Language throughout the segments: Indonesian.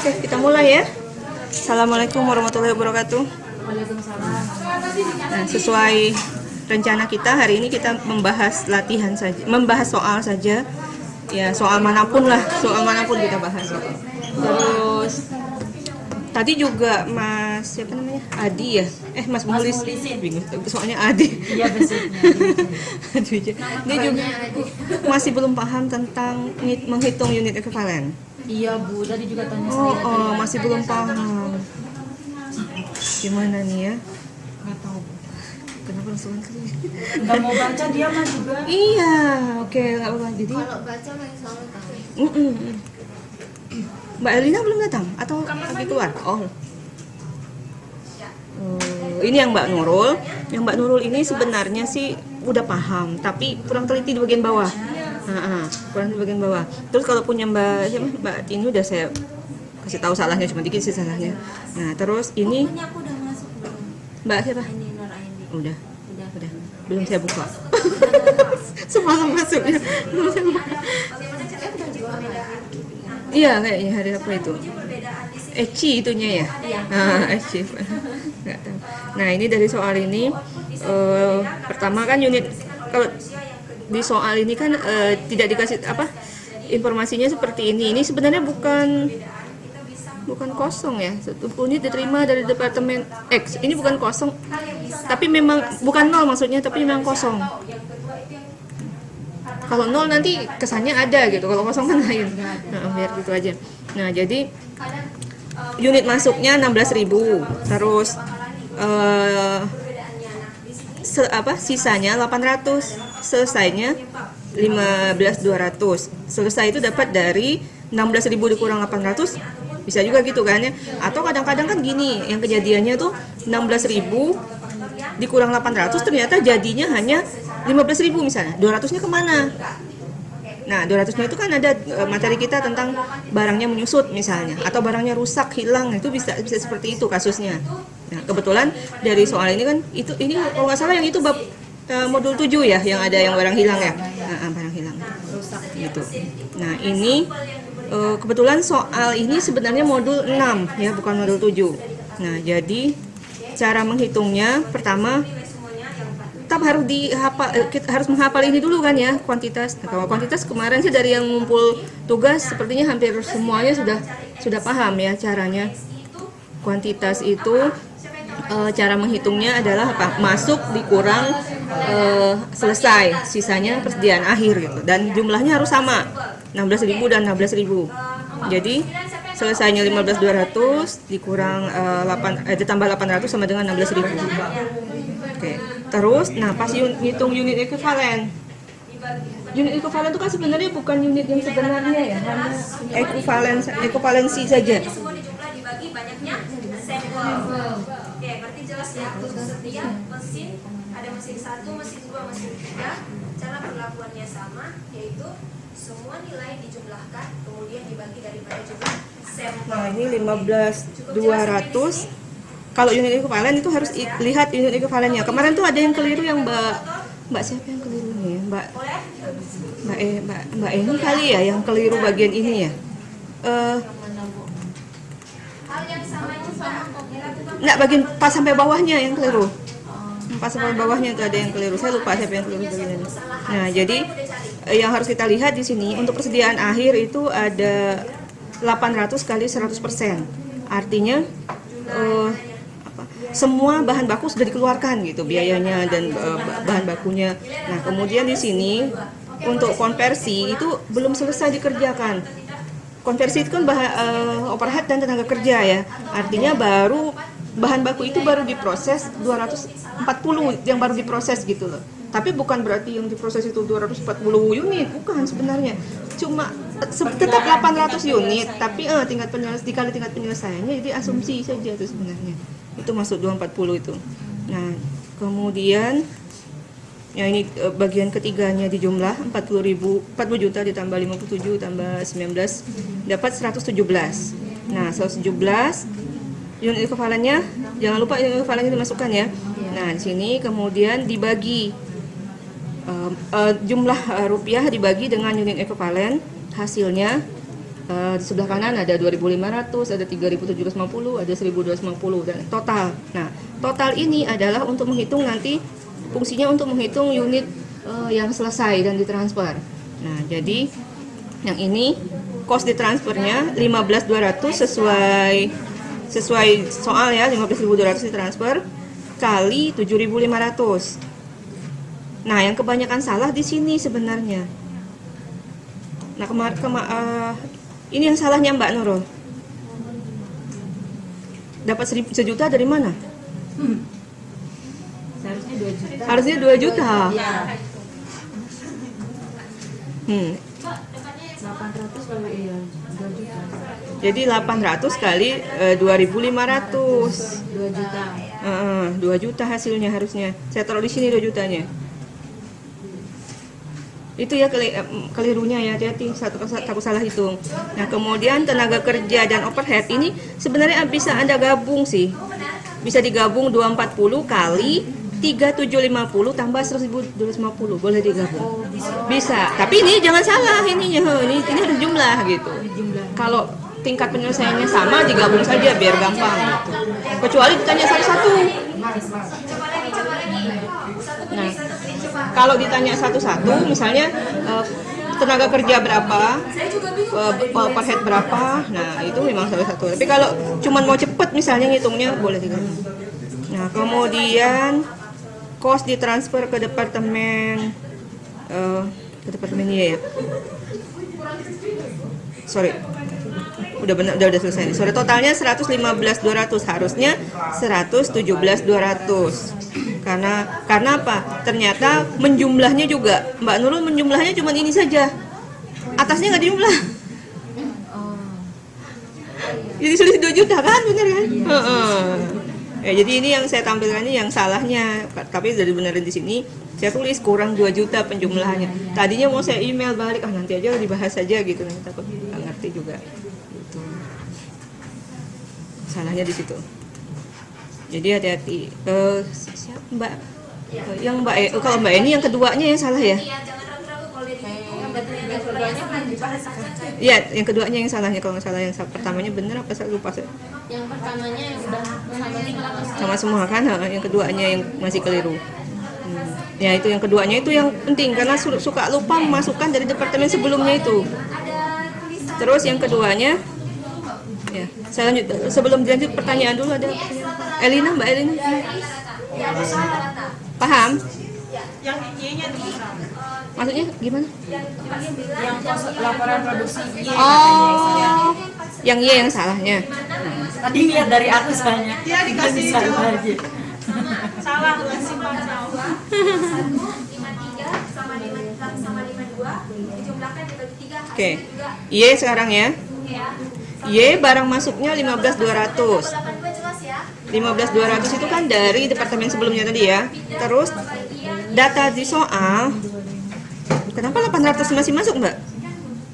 Oke, kita mulai ya. Assalamualaikum warahmatullahi wabarakatuh. Waalaikumsalam. Nah, sesuai rencana kita hari ini kita membahas latihan saja, membahas soal saja. Ya, soal manapun kita bahas. Terus tadi juga Mas siapa namanya? Adi ya? Mas Mulis. Bingung. Soalnya Adi. Iya basicnya. Aduh, dia juga masih belum paham tentang menghitung unit ekuivalen. Iya Bu, tadi juga tanya saya. Masih belum paham. Gimana nih ya? Nggak tahu Bu. Kenapa langsung Nggak mau baca dia mah juga. Iya, oke, nggak apa-apa. Jadi Kalau baca main selalu tahu. Mbak Elina belum datang atau lagi keluar? Ini yang Mbak Nurul. Yang Mbak Nurul ini sebenarnya sih udah paham, tapi kurang teliti di bagian bawah. Kurang di bagian bawah. Terus kalau punya Mbak Tini udah saya kasih tahu salahnya, cuma dikit sih salahnya. Nah, terus ini Pokoknya aku udah masuk belum? Mbak siapa? Ini Nur Aini. Udah. Belum saya buka. Semalam masuknya. Belum saya buka. Iya, kayaknya hari apa itu? Eci itunya ya? Eci. Nggak tahu. Nah, ini dari soal ini pertama kan unit, kalau di soal ini kan tidak dikasih informasinya seperti ini. Ini sebenarnya bukan kosong ya. 1 unit diterima dari departemen X. Ini bukan kosong, tapi memang bukan nol maksudnya, tapi memang kosong. Kalau nol nanti kesannya ada gitu, kalau kosong kan lain. Biar gitu aja. Nah, jadi unit masuknya 16.000, terus sisanya 800, selesainya 15.200. Selesai itu dapat dari 16.000 dikurang 800, bisa juga gitu kan ya. Atau kadang-kadang kan gini, yang kejadiannya tuh 16.000 dikurang 800 ternyata jadinya hanya 15.000 misalnya. 200-nya kemana? Nah, 200-nya itu kan ada materi kita tentang barangnya menyusut misalnya, atau barangnya rusak, hilang, itu bisa seperti itu kasusnya. Nah, kebetulan dari soal ini kan ini kalau nggak salah yang itu bab modul 7 ya, yang ada yang barang hilang ya. Barang hilang. Gitu. Nah, ini kebetulan soal ini sebenarnya modul 6 ya, bukan modul 7. Nah, jadi cara menghitungnya pertama tetap harus kita harus menghafal ini dulu kan ya, kuantitas. Nah, kalau kuantitas kemarin sih dari yang ngumpul tugas sepertinya hampir semuanya sudah paham ya caranya. Kuantitas itu cara menghitungnya adalah masuk dikurang selesai, sisanya persediaan akhir gitu. Dan jumlahnya harus sama, 16.000 dan 16.000. Jadi selesainya 15.200 dikurang ditambah 800 sama dengan 16.000. Oke. Terus, pas hitung unit ekuivalen. Unit ekuivalen itu kan sebenarnya bukan unit yang sebenarnya ya, hanya ekuivalensi saja. Semua dijumlah dibagi banyaknya sampel. Oke, berarti jelas ya. Untuk setiap mesin ada mesin 1, mesin 2, mesin 3. Cara perlakuannya sama, yaitu semua nilai dijumlahkan kemudian dibagi daripada jumlah sampel. Nah, ini 15.200. Kalau unit ekuivalen itu harus lihat unit ekuivalennya. Kemarin tuh ada yang keliru, yang Mbak siapa yang keliru nih? Mbak Eni kali ya yang keliru bagian ini ya. Hal yang sama dilakukan Enggak, bagian pas sampai bawahnya yang keliru. Pas sampai bawahnya itu ada yang keliru. Saya lupa siapa yang keliru bagian ini. Nah, jadi yang harus kita lihat di sini untuk persediaan akhir itu ada 800 kali 100%. Artinya semua bahan baku sudah dikeluarkan gitu, biayanya dan bahan bakunya. Nah, kemudian di sini untuk konversi itu belum selesai dikerjakan. Konversi itu kan overhead dan tenaga kerja ya. Artinya baru bahan baku itu baru diproses 240 yang baru diproses gitu loh. Tapi bukan berarti yang diproses itu 240 unit, bukan sebenarnya. Cuma tetap 800 unit, tapi dikali tingkat penyelesaiannya, jadi asumsi saja itu sebenarnya. Itu masuk 240 itu. Nah, kemudian ya ini bagian ketiganya dijumlah 40 juta ditambah 57 tambah 19 dapat 117. Nah, 117 unit ekuivalennya, jangan lupa unit ekuivalennya dimasukkan ya. Nah, di sini kemudian dibagi jumlah rupiah dibagi dengan unit ekuivalen, hasilnya Di sebelah kanan ada 2.500, ada 3.750, ada 1.250 dan total. Nah, total ini adalah untuk menghitung nanti fungsinya untuk menghitung unit yang selesai dan ditransfer. Nah, jadi yang ini cost ditransfernya 15.200 sesuai soal ya, 15.200 ditransfer kali 7.500. Nah, yang kebanyakan salah di sini sebenarnya. Nah, ini yang salahnya Mbak Nurul. Dapat 1 juta dari mana? Seharusnya 2 juta. Harusnya 2 juta. Iya. 800 kalau iya 2 juta. Jadi 800 kali 2.500. 2 juta. 2 juta hasilnya harusnya. Saya taruh di sini 2 jutanya. Itu ya kelirunya ya, hati-hati, aku salah hitung. Nah, kemudian tenaga kerja dan overhead ini sebenarnya bisa Anda gabung sih. Bisa digabung 240 kali 3.750 tambah 1.250, boleh digabung. Bisa. Tapi ini jangan salah ininya, ini harus jumlah gitu. Kalau tingkat penyelesaiannya sama digabung saja biar gampang gitu. Kecuali ditanya satu-satu. Nah, kalau ditanya satu-satu, misalnya tenaga kerja berapa, overhead berapa, nah itu memang salah satu. Tapi kalau cuma mau cepet misalnya ngitungnya boleh digabung. Nah, kemudian cost ditransfer ke departemen ya. Sorry. Udah benar, udah selesai nih. Sorry, totalnya 115.200, harusnya 117.200. Karena apa? Ternyata menjumlahnya juga. Mbak Nurul menjumlahnya cuma ini saja. Atasnya nggak dijumlah. Jadi selisih 2 juta kan, bener kan? Jadi ini yang saya tampilkan ini yang salahnya. Tapi dari beneran di sini saya tulis kurang 2 juta penjumlahannya. Tadinya mau saya email balik, nanti aja dibahas saja gitu. Nanti takut nggak ngerti juga. Gitu. Salahnya di situ. Jadi hati-hati. Siapa Mbak? Yang Mbak kalau Mbak ini yang keduanya yang salah ya? Iya, jangan ragu-ragu kalau dia Iya, yang keduanya yang salahnya. Kalau nggak salah yang pertamanya bener apa saya lupa. Yang pertamanya yang udah Sama semua kan? Yang keduanya yang masih keliru. Ya itu yang keduanya itu yang penting karena suka lupa memasukkan dari departemen sebelumnya itu. Terus yang keduanya, ya saya lanjut. Sebelum dilanjut pertanyaan dulu ada Elina, Mbak Elina. Paham? Yang Y-nya tuh Maksudnya gimana? yang laporan produksi Y. Oh, yang Y yang salahnya. Tadi lihat dari aku soalnya. Iya dikasih salah aja. Salah kasih salah. 53 sama 52 dijumlahkan dibagi 3 Oke. juga. Y sekarang ya. Ya. Y barang masuknya 15.200. 82 jelas ya. 15.200 itu kan dari departemen sebelumnya tadi ya. Terus data di soal, kenapa 800 masih masuk Mbak?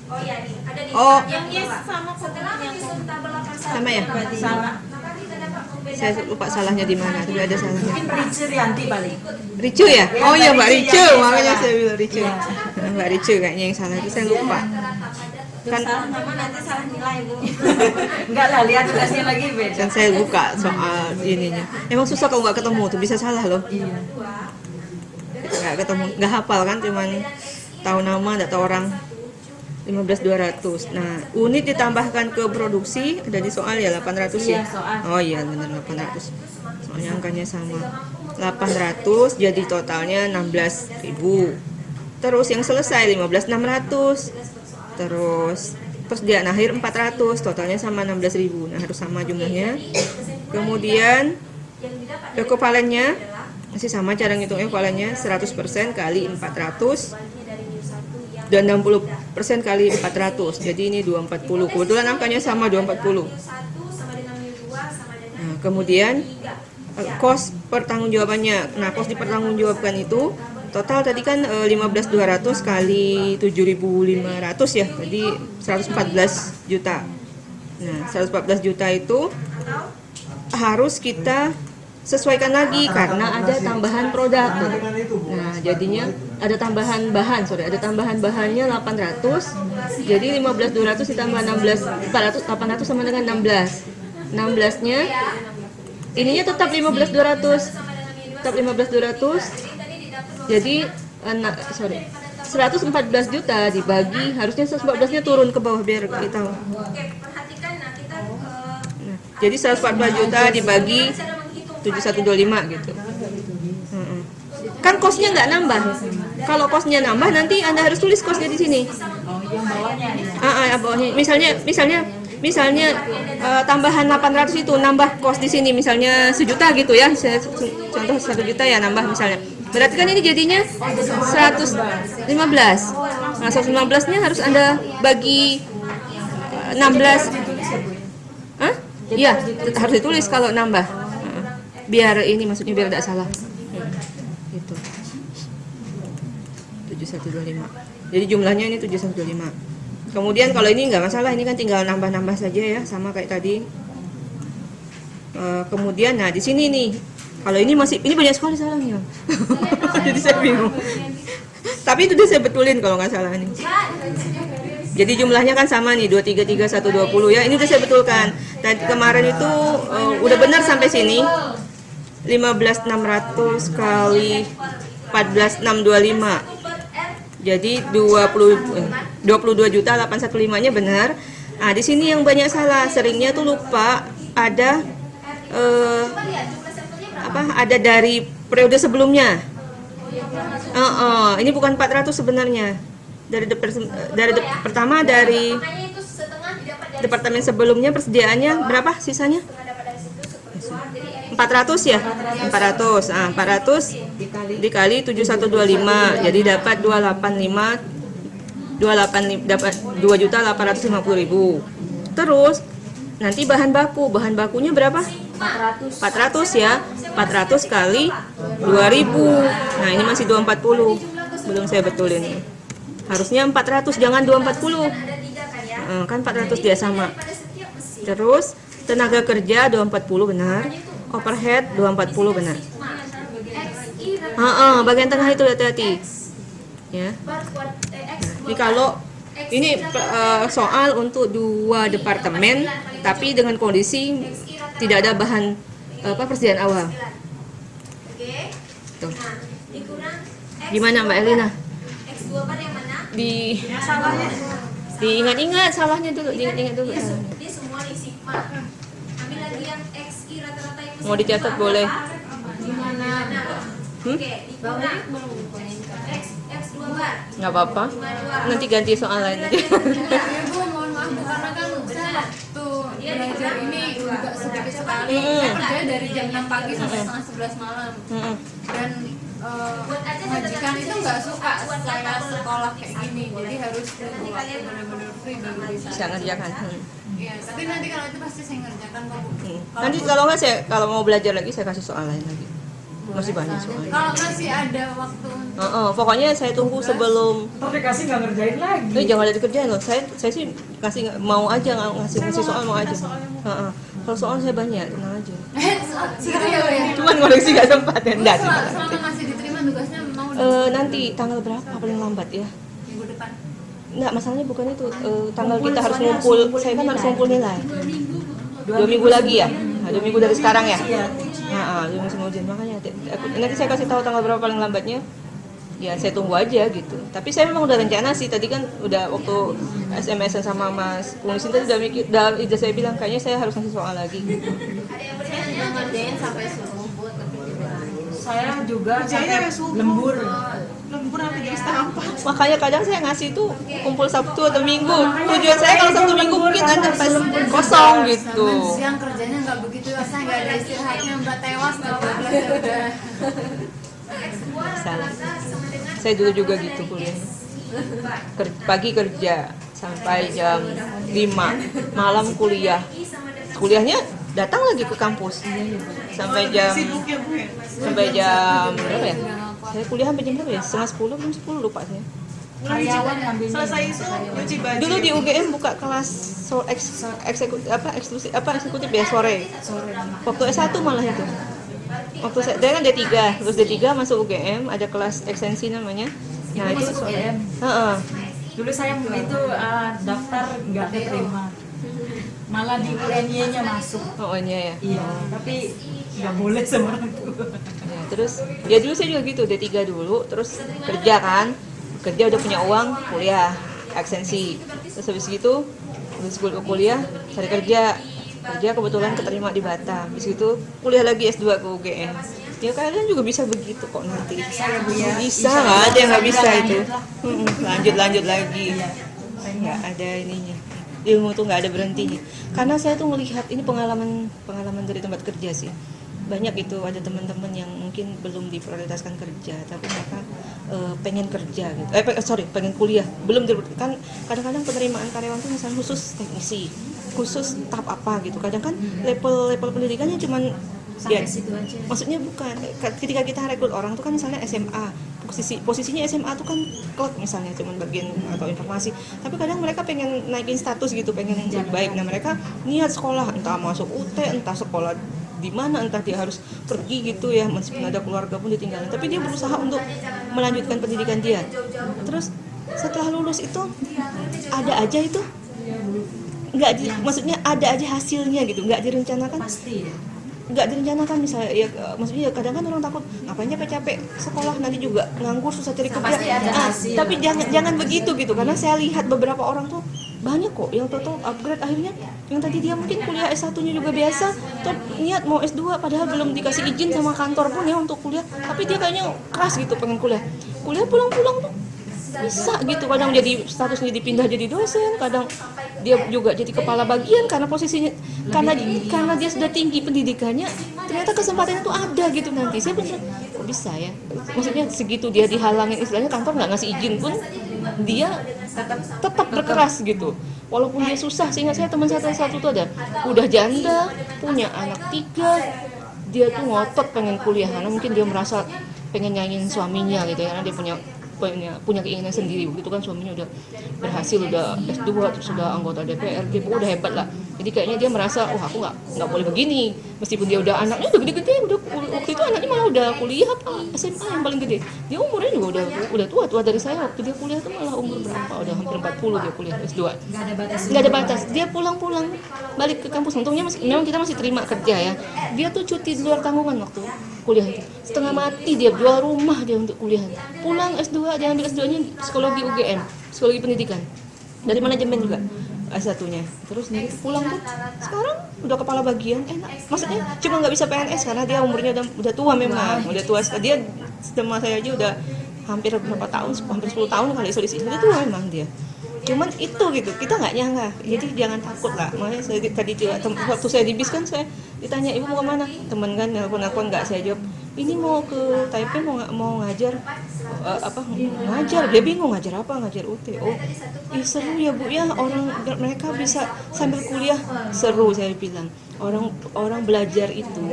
Oh iya nih, ada di Oh. yang sama setelah menyusun tabel 81. Sama ya? Salah. Maka kita dapat membedakan Saya lupa salahnya di mana, tapi ada salahnya. Mungkin Ricu Rianti paling. Ricu ya? Oh iya Mbak Ricu Ricu, yang makanya salah. saya bilang Ricu. Iya. Mbak Ricu kayaknya yang salah itu saya lupa. Kan Salah nama nanti salah nilai Bu. Enggak lah, lihat tugasnya lagi beda. kan saya buka soal ininya. Emang susah kalau nggak ketemu tuh bisa salah loh. Iya. Nggak ketemu, nggak hafal kan, cuman tahu nama, nggak tahu orang. 15.200. Nah, unit ditambahkan ke produksi ada di soal ya 800 ya. Iya, soal. Oh iya benar 800. Soalnya angkanya sama. 800 jadi totalnya 16.000. Terus yang selesai 15.600. Terus di akhir 400, totalnya sama 16.000. Nah, harus sama jumlahnya. Kemudian ekuivalennya masih sama cara ngitung ekuivalennya 100% kali 400 dan 60% kali 400. Jadi ini 240. Kebetulan angkanya sama 240. Nah, kemudian cost pertanggungjawabannya. Nah, cost dipertanggungjawabkan itu total tadi kan 15.200 kali 7.500 ya. Jadi 114 juta. Nah, 114 juta itu harus kita sesuaikan lagi karena ada tambahan produk. Nah, jadinya ada tambahan bahan, ada tambahan bahannya 800. Jadi 15.200 ditambah 16 400 800 sama dengan 16. 16-nya ininya tetap 15.200. Tetap 15.200. Jadi 114 juta dibagi, harusnya 114-nya turun ke bawah biar kita tahu. Oke, perhatikan. Nah, kita Nah, jadi 114 juta dibagi cara menghitung 7125 gitu. Kan kosnya nggak nambah. Kalau kosnya nambah nanti Anda harus tulis kosnya di sini. Oh, yang bawahnya ya. Bawahnya. Misalnya tambahan 800 itu nambah kos di sini misalnya 1 juta gitu ya. Contoh 1 juta ya nambah misalnya. Berarti kan ini jadinya 115. Nah, 115-nya harus Anda bagi 16. Hah? Iya, harus ditulis kalau nambah. Biar ini maksudnya biar tidak salah. Gitu. 7125. Jadi jumlahnya ini 7125. Kemudian kalau ini nggak masalah, ini kan tinggal nambah-nambah saja ya, sama kayak tadi. Kemudian, nah di sini nih, kalau ini banyak sekali salahnya. Jadi saya bingung. Tapi itu udah saya betulin kalau nggak salah nih. Jadi jumlahnya kan sama nih 233 120 ya. Ini udah saya betulkan. Dan kemarin itu udah benar sampai sini. 15.600 kali 14.625. Jadi 22.815-nya benar. Nah, di sini yang banyak salah. Seringnya tuh lupa ada ada dari periode sebelumnya. Ini bukan 400 sebenarnya. Pertama dari makanya itu setengah didapat dari departemen sebelumnya persediaannya berapa sisanya? dapat dari situ keluar. Jadi 400 ya? 400. Nah, 400 dikali 7125. Jadi dapat 285 dapat 2.850.000. Terus nanti bahan bakunya berapa? 400 ya. 400 kali 2.000. Nah, ini masih 240. Belum saya betulin. Harusnya 400, jangan 240. ada 3 kan ya. Kan 400 dia sama. Pada setiap mesin. Terus tenaga kerja 240 benar. Overhead 240 benar. Bagian tengah itu hati-hati. Ya. Ini kalau ini soal untuk 2 departemen, tapi dengan kondisi tidak ada bahan persediaan awal. Oke. Tuh. Nah, dikurang X Gimana Mbak Elina? X2 bar yang mana? Diingat-ingat salahnya dulu, diingat-ingat dulu. Dia semua nih sigma. Ambil lagi yang XI rata-rata yang Mau dicatat boleh. Gimana? Oke, dikurang X2 bar. Nggak apa-apa. Nanti ganti soal lain aja. Ibu mohon maaf karena kan saya waktu belajar ini juga sedikit sekali. Saya kerja dari jam 6 pagi sampai setengah 11 malam. Dan majikan itu nggak suka saya sekolah kayak gini, jadi harus waktu benar-benar free baru bisa. Bisa ngerjakan. Iya, tapi nanti kalau itu pasti saya ngerjakan kok. Nanti kalau mau belajar lagi saya kasih soal lain lagi. Masih banyak soalnya. Kalau masih ada waktu untuk Pokoknya saya tunggu sebelum. Tapi kasih nggak ngerjain lagi. Jangan ada dikerjain loh. Saya sih kasih mau aja ngasih soal mau aja. Kalau soal saya banyak, tenang aja. gitu ya, Bu, ya. Cuman ngoleksi nggak sempat ya. Enggak sih. Selama masih diterima tugasnya mau Nanti tanggal berapa paling lambat ya? minggu depan. Enggak, masalahnya bukan itu. Tanggal kita harus ngumpul. Saya kan harus ngumpul nilai. 2 minggu lagi ya? 2 minggu dari sekarang ya? Dia masih mau ujian, makanya nanti saya kasih tahu tanggal berapa paling lambatnya. Ya saya tunggu aja gitu. Tapi saya memang udah rencana sih. Tadi kan udah waktu SMS sama Mas Kunsin tadi udah mikir, udah saya bilang kayaknya saya harus ngasih soal lagi. Ada yang Saya sudah ngerjain sampai subuh tapi Saya juga sampai lembur. Makanya kadang saya ngasih tuh kumpul Sabtu atau Minggu. Tujuan saya kalau Sabtu Minggu mungkin ada pas kosong gitu. sampai siang kerjanya nggak begitu, saya nggak ada istirahatnya, Mbak tewas jam 12 ya udah. X2 Salah. rata-rata sama dengan Saya dulu juga gitu kuliah. Pagi kerja sampai jam 5, malam kuliah. Kuliahnya datang lagi ke kampus sampai jam berapa ya? Saya kuliah sampai jam berapa ya? Setengah 10, jam 10 lupa saya. Karyawan ngambilnya. Selesai itu nyuci baju. Dulu di UGM buka kelas eksekutif ya sore. Waktu S1 malah itu. waktu saya kan D3, terus D3 masuk UGM, ada kelas ekstensi namanya. Nah itu masuk UGM. Heeh. Dulu saya itu daftar nggak keterima. Malah di UNY-nya masuk. Oh iya ya. Iya, tapi nggak boleh sama orang tua. Ya, terus ya dulu saya juga gitu, D3 dulu, terus kerja kan, kerja udah punya uang, kuliah ekstensi, terus habis gitu habis kuliah cari kerja kebetulan keterima di Batam, habis itu kuliah lagi S2 ke UGM. Ya kalian juga bisa begitu kok nanti. Saya Bu ya. Bisa, Insya nggak ada yang nggak bisa Allah, itu. lanjut lah. Lanjut lagi, Iya. nggak ada ininya. Ilmu tuh nggak ada berhentinya. Karena saya tuh melihat ini pengalaman dari tempat kerja sih. Banyak itu ada teman-teman yang mungkin belum diprioritaskan kerja, tapi mereka pengen kerja gitu. Pengen kuliah. Belum kan kadang-kadang penerimaan karyawan tuh misalnya khusus teknisi, khusus tahap apa gitu. Kadang kan level pendidikannya cuman Sampai ya, situ aja. maksudnya bukan ketika kita rekrut orang tuh kan misalnya SMA, posisinya SMA tuh kan klub misalnya cuman bagian atau informasi, tapi kadang mereka pengen naikin status gitu, pengen lebih baik. Nah mereka niat sekolah, entah masuk UT, entah sekolah di mana, entah dia harus pergi gitu ya, meskipun ada keluarga pun ditinggalin, tapi dia berusaha untuk melanjutkan pendidikan dia. Terus setelah lulus itu ada aja itu maksudnya ada aja hasilnya gitu, nggak direncanakan. Pasti ya. Nggak direncanakan misalnya ya, maksudnya kadang kan orang takut ngapain capek-capek sekolah nanti juga nganggur susah cari kerja. Pasti ada hasil. Tapi jangan begitu gitu, karena saya lihat beberapa orang tuh banyak kok yang total upgrade akhirnya, yang tadi dia mungkin kuliah S1-nya juga biasa, tuh niat mau S2 padahal belum dikasih izin sama kantor pun ya untuk kuliah, tapi dia kayaknya keras gitu pengen kuliah pulang-pulang tuh bisa gitu, kadang jadi statusnya dipindah jadi dosen, kadang dia juga jadi kepala bagian karena posisinya karena dia sudah tinggi pendidikannya, ternyata kesempatannya tuh ada gitu nanti. Saya bener kok bisa ya, maksudnya segitu dia dihalangin, istilahnya kantor nggak ngasih izin pun dia tetap berkeras gitu walaupun dia susah. Sehingga saya teman saya satu tuh ada udah janda, punya anak 3, dia tuh ngotot pengen kuliah karena mungkin dia merasa pengen nyanyiin suaminya gitu ya, karena dia punya keinginan sendiri. Begitu kan suaminya udah berhasil, udah S2, terus sudah anggota DPRD, udah hebat lah. Jadi kayaknya dia merasa, aku nggak boleh begini, meskipun dia udah anaknya udah gede-gede, waktu itu anaknya malah udah kuliah apa SMA yang paling gede. Dia umurnya juga udah tua dari saya. Waktu dia kuliah tuh malah umur berapa, udah hampir 40 dia kuliah S2. Nggak ada batas. Dia pulang balik ke kampus. Untungnya memang kita masih terima kerja ya. Dia tuh cuti di luar tanggungan waktu kuliah itu. Setengah mati dia jual rumah dia untuk kuliah. Pulang S2, dia ambil S2-nya psikologi UGM, psikologi pendidikan. Dari manajemen juga S1-nya. Terus dia pulang tuh sekarang udah kepala bagian, enak. Maksudnya cuma nggak bisa PNS karena dia umurnya udah tua memang. Udah tua sekali. Dia sama saya aja udah hampir berapa tahun, hampir 10 tahun kali selisih. Udah tua memang dia. Cuman itu gitu, kita nggak nyangka. Jadi jangan takut lah. Makanya saya tadi juga waktu saya di bis kan saya ditanya, ibu mau kemana? Temen kan nelpon nggak, saya jawab ini mau ke Taipei, mau ngajar ngajar. Dia bingung ngajar apa, ngajar UT. Seru ya bu ya, mereka bisa sambil kuliah, seru saya bilang. Orang belajar itu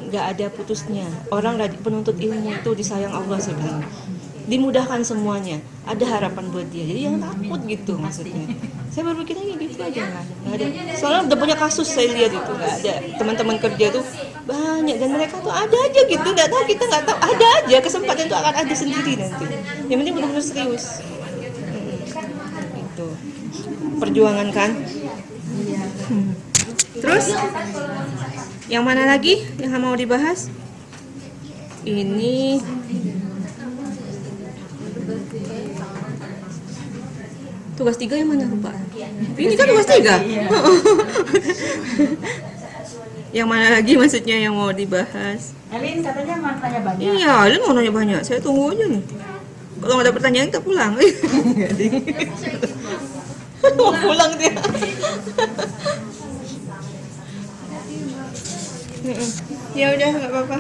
nggak ada putusnya. Orang penuntut ilmu itu disayang Allah, saya bilang. Dimudahkan semuanya, ada harapan buat dia, jadi jangan takut gitu maksudnya. Saya berpikirnya gitu aja, nggak ada. Soalnya udah punya kasus saya lihat itu, nggak ada. Teman-teman kerja tuh banyak dan mereka tuh ada aja gitu, nggak tahu, kita nggak tahu, ada aja kesempatan itu akan ada sendiri nanti. Yang penting benar-benar serius. Itu perjuangan kan. Terus yang mana lagi yang mau dibahas? Ini tugas 3 yang mana lupa? Ini kan tugas 3. Yang mana lagi maksudnya yang mau dibahas? Elin katanya mau tanya banyak. Iya, Elin mau nanya banyak. Saya tunggu aja nih. Kalau nggak ada pertanyaan kita pulang. Mau pulang dia. Ya udah nggak apa-apa.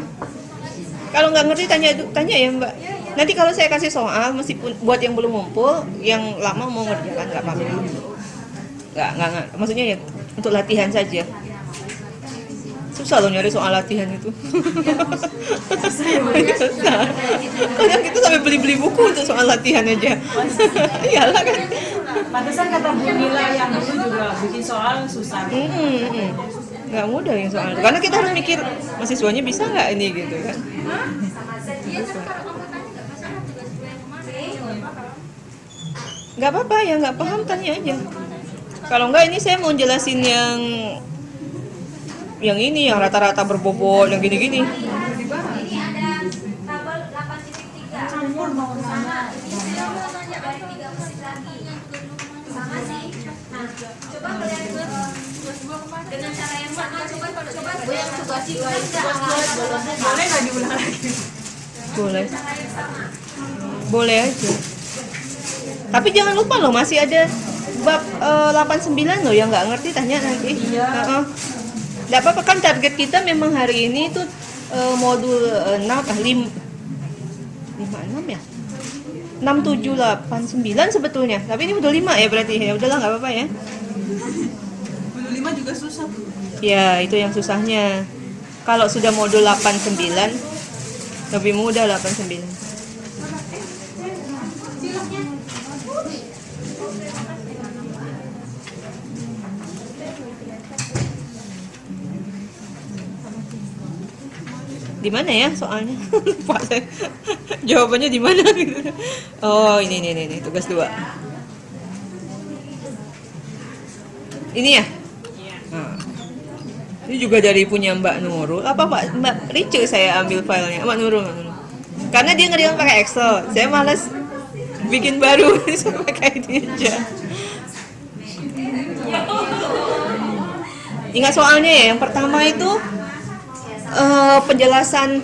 Kalau nggak ngerti tanya ya Mbak. Nanti kalau saya kasih soal, meskipun buat yang belum ngumpul, yang lama mau ngerjakan nggak apa-apa. Nggak. Maksudnya ya untuk latihan saja. Susah loh nyari soal latihan itu. Susah. Kadang kita sampai beli buku untuk soal latihan aja. Iyalah kan. Pantesan kata Bu Nila yang dulu juga bikin soal susah. nggak mudah ya soalnya, karena kita harus mikir mahasiswanya bisa nggak ini gitu kan. Iya, kan kalau kamu tanya nggak masalah tugas gue yang kemarin. Nggak apa-apa ya, nggak paham tanya aja. Kalau nggak ini saya mau jelasin yang ini yang rata-rata berbobot yang gini-gini. Ini ada tabel 8.3 campur mau sama ini saya mau nanya dari 3 mesin lagi sama sih. Nah coba kalian buat dengan cara yang sama, coba gue yang tugas Boleh nggak diulang lagi? Boleh, cara yang sama. boleh aja. Tapi jangan lupa loh, masih ada bab 89 loh yang nggak ngerti tanya nanti. Iya. Nggak apa-apa kan, target kita memang hari ini tuh modul 6 56 ya. 6, 7, 8, 9 sebetulnya. Tapi ini modul 5 ya berarti. Ya udahlah nggak apa-apa ya. Modul 5 juga susah. Ya, itu yang susahnya. Kalau sudah modul 89 lebih mudah 89. Di mana ya soalnya? Lupa saya. Jawabannya di mana gitu. Oh, ini tugas 2. Ini ya? Nah. Ini juga dari punya Mbak Nurul. Apa Mbak Rice saya ambil filenya. Mbak Nurul. Karena dia ngerjain pakai Excel. Saya malas bikin baru. Saya pakai ini aja. Ingat soalnya ya, yang pertama itu penjelasan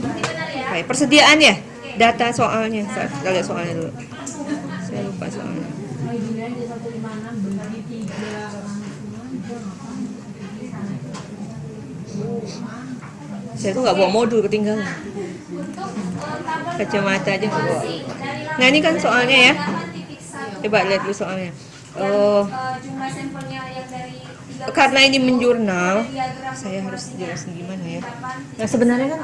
persediaan ya, data soalnya. Kita lihat soalnya dulu. Saya lupa soalnya. Saya tuh nggak bawa modul, ketinggalan. Kacamata aja nggak bawa. Nah ini kan soalnya ya. Coba lihat dulu soalnya. Jumlah sampelnya yang dari 3 Karena ini menjurnal, saya harus jelasin gimana ya. Nah sebenarnya kan